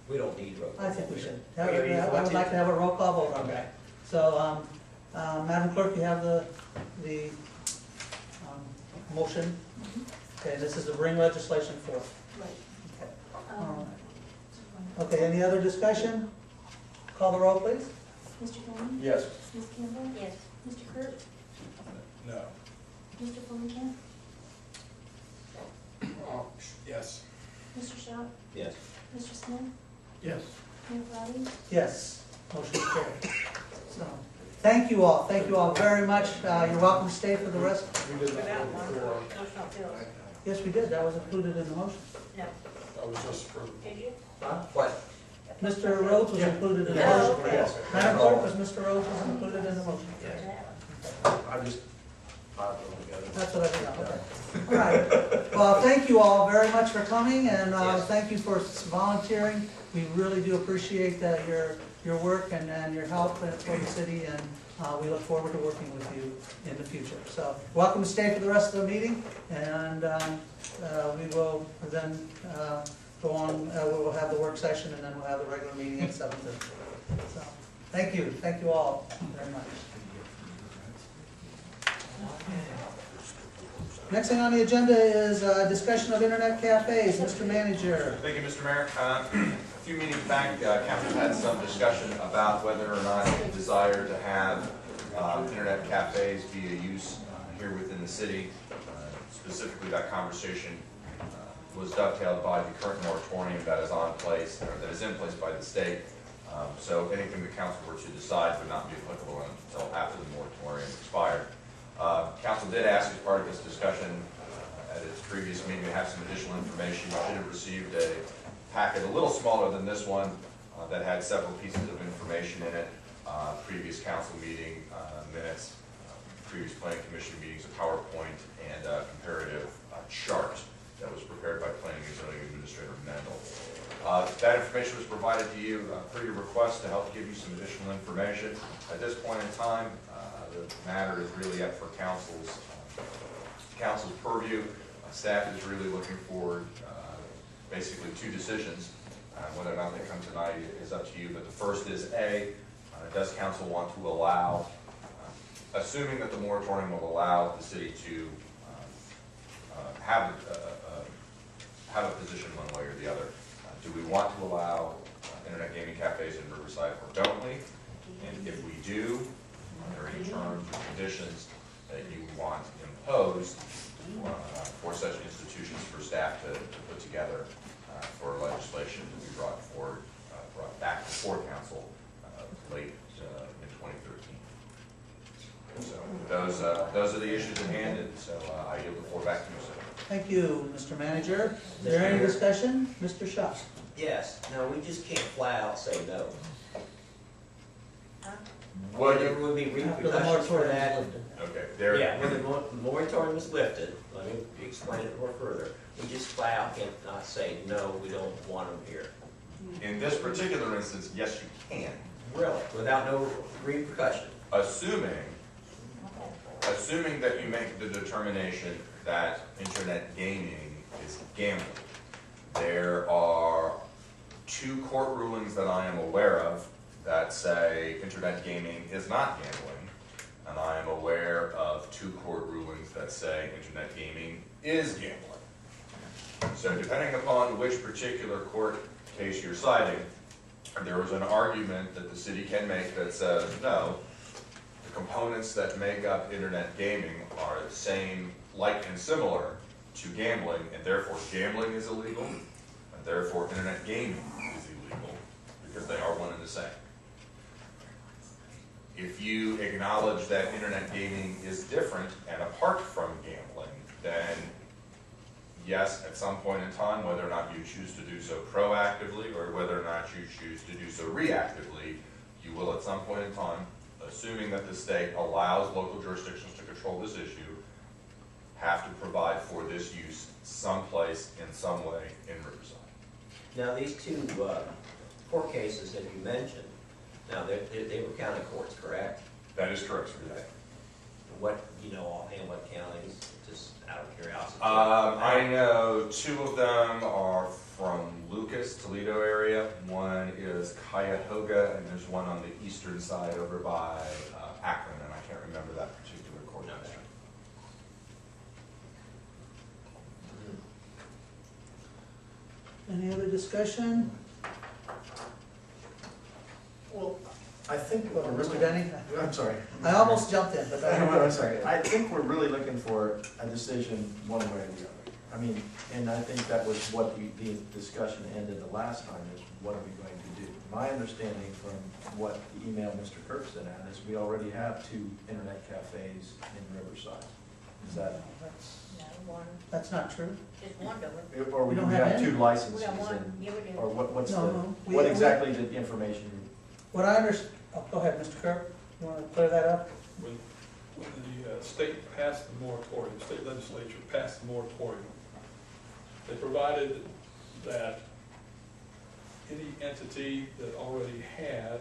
We don't need roll call. I think we should. Oh, yeah, you I want would to? like to have a roll call vote on Okay. that. So, Madam Clerk, you have the motion? Okay, this is to bring legislation forth. Right. Okay. Um, Okay, any other discussion? Call the roll, please. Mr. Denny? Yes. Ms. Campbell? Yes. Mr. Kurt? No. Mr. Fulenkamp? Yes. Mr. Shaw? Yes. Mr. Smith? Yes. Mayor Flaherty? Yes, motion is carried. So, thank you all very much. You're welcome to stay for the rest. We did that one before. Motion bills. Yes, we did, that was included in the motion. No. That was just for, Did you? What? Mr. Rhodes was included in the No. motion. Yes. Madam Clerk, was Mr. Rhodes was included in the motion? I just piled it all together. That's what I did, okay. All right, well, thank you all very much for coming, and Yes. thank you for volunteering. We really do appreciate your work and your help for the city, and we look forward to working with you in the future. So, welcome to stay for the rest of the meeting, and we will then go on, we will have the work session, and then we'll have the regular meeting at 7:30. So, thank you all very much. Next thing on the agenda is discussion of internet cafes. Mr. Manager. Thank you, Mr. Mayor. A few meetings back, council had some discussion about whether or not it desired to have internet cafes be a use here within the city. Specifically, that conversation was dovetailed by the current moratorium that is in place by the state. So anything the council were to decide would not be applicable until after the moratorium expired. Council did ask as part of this discussion at its previous meeting to have some additional information. You should have received a packet a little smaller than this one that had several pieces of information in it. Previous council meeting minutes, previous planning commission meetings, a PowerPoint, and a comparative chart that was prepared by Planning and Zoning Administrator Mendel. That information was provided to you per your request to help give you some additional information. At this point in time, the matter is really up for council's purview. Staff is really looking forward basically two decisions. Whether or not they come tonight is up to you, but the first is does council want to allow, assuming that the moratorium will allow the city to have a position one way or the other. Do we want to allow internet gaming cafes in Riverside or don't we? And if we do, are there any terms or conditions that you want imposed for such institutions for staff to put together for legislation to be brought back before council late in 2013? So those are the issues at hand, and so I yield the floor back to you, sir. Thank you, Mr. Manager. Is there any discussion? Mr. Shaw. Yes. No, we just can't flat out say no. Well, There would be After the repercussions for moratorium is that. lifted. Okay, there. Yeah, when the moratorium is lifted, let me explain it more further. We just flat out cannot say, no, we don't want them here. In this particular instance, yes, you can. Really? Without no repercussion. Assuming that you make the determination that internet gaming is gambling. There are 2 court rulings that I am aware of that say internet gaming is not gambling, and I am aware of 2 court rulings that say internet gaming is gambling. So depending upon which particular court case you're citing, there is an argument that the city can make that says, no, the components that make up internet gaming are the same like and similar to gambling, and therefore gambling is illegal, and therefore internet gaming is illegal, because they are one and the same. If you acknowledge that internet gaming is different and apart from gambling, then yes, at some point in time, whether or not you choose to do so proactively or whether or not you choose to do so reactively, you will at some point in time, assuming that the state allows local jurisdictions to control this issue, have to provide for this use someplace in some way in Riverside. Now, these two court cases that you mentioned, now, they were county courts, correct? That is correct, sir. What, you know, offhand, what counties, just out of curiosity? I know two of them are from Lucas, Toledo area. One is Cuyahoga, and there's one on the eastern side over by Akron, and I can't remember that particular court district. Any other discussion? Well, I think what we're Mr. really, Denny? I'm sorry. I almost jumped in, but I'm sorry. I think we're really looking for a decision one way or the other. I mean, and I think that was what the discussion ended the last time, is what are we going to do? My understanding from what the email Mr. Kirk sent out is we already have 2 internet cafes in Riverside. Is that, No, one, that's not true. just one of them. or we We don't have have 2 any. licenses? We got one, and- yeah, we do. Or what's No, the, no, what exactly the information? What I oh, go ahead, Mr. Kirk, you wanna clear that up? When the state passed the moratorium, state legislature passed the moratorium, they provided that any entity that already had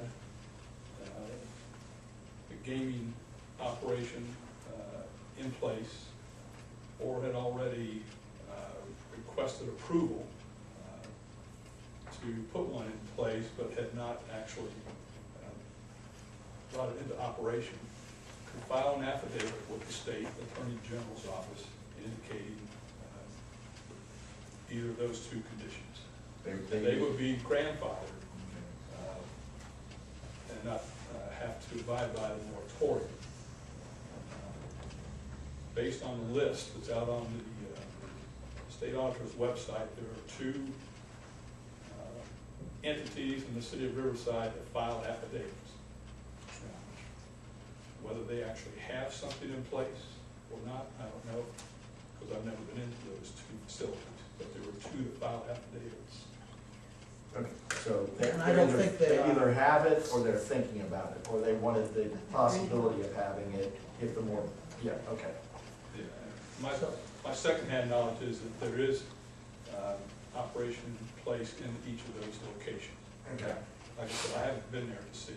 a gaming operation in place or had already requested approval to put one in place but had not actually brought it into operation, could file an affidavit with the state attorney general's office indicating either of those 2 conditions. They would be grandfathered and not have to abide by the moratorium. Based on the list that's out on the state auditor's website, there are 2 entities in the city of Riverside that filed affidavits. Whether they actually have something in place or not, I don't know, because I've never been into those 2 facilities. But there were 2 that filed affidavits. Okay, so they And I don't think they are. either have it or they're thinking about it, or they wanted the possibility of having it if the more, yeah, okay. Yeah. My secondhand knowledge is that there is operation in place in each of those locations. Okay. Like I said, I haven't been there to see.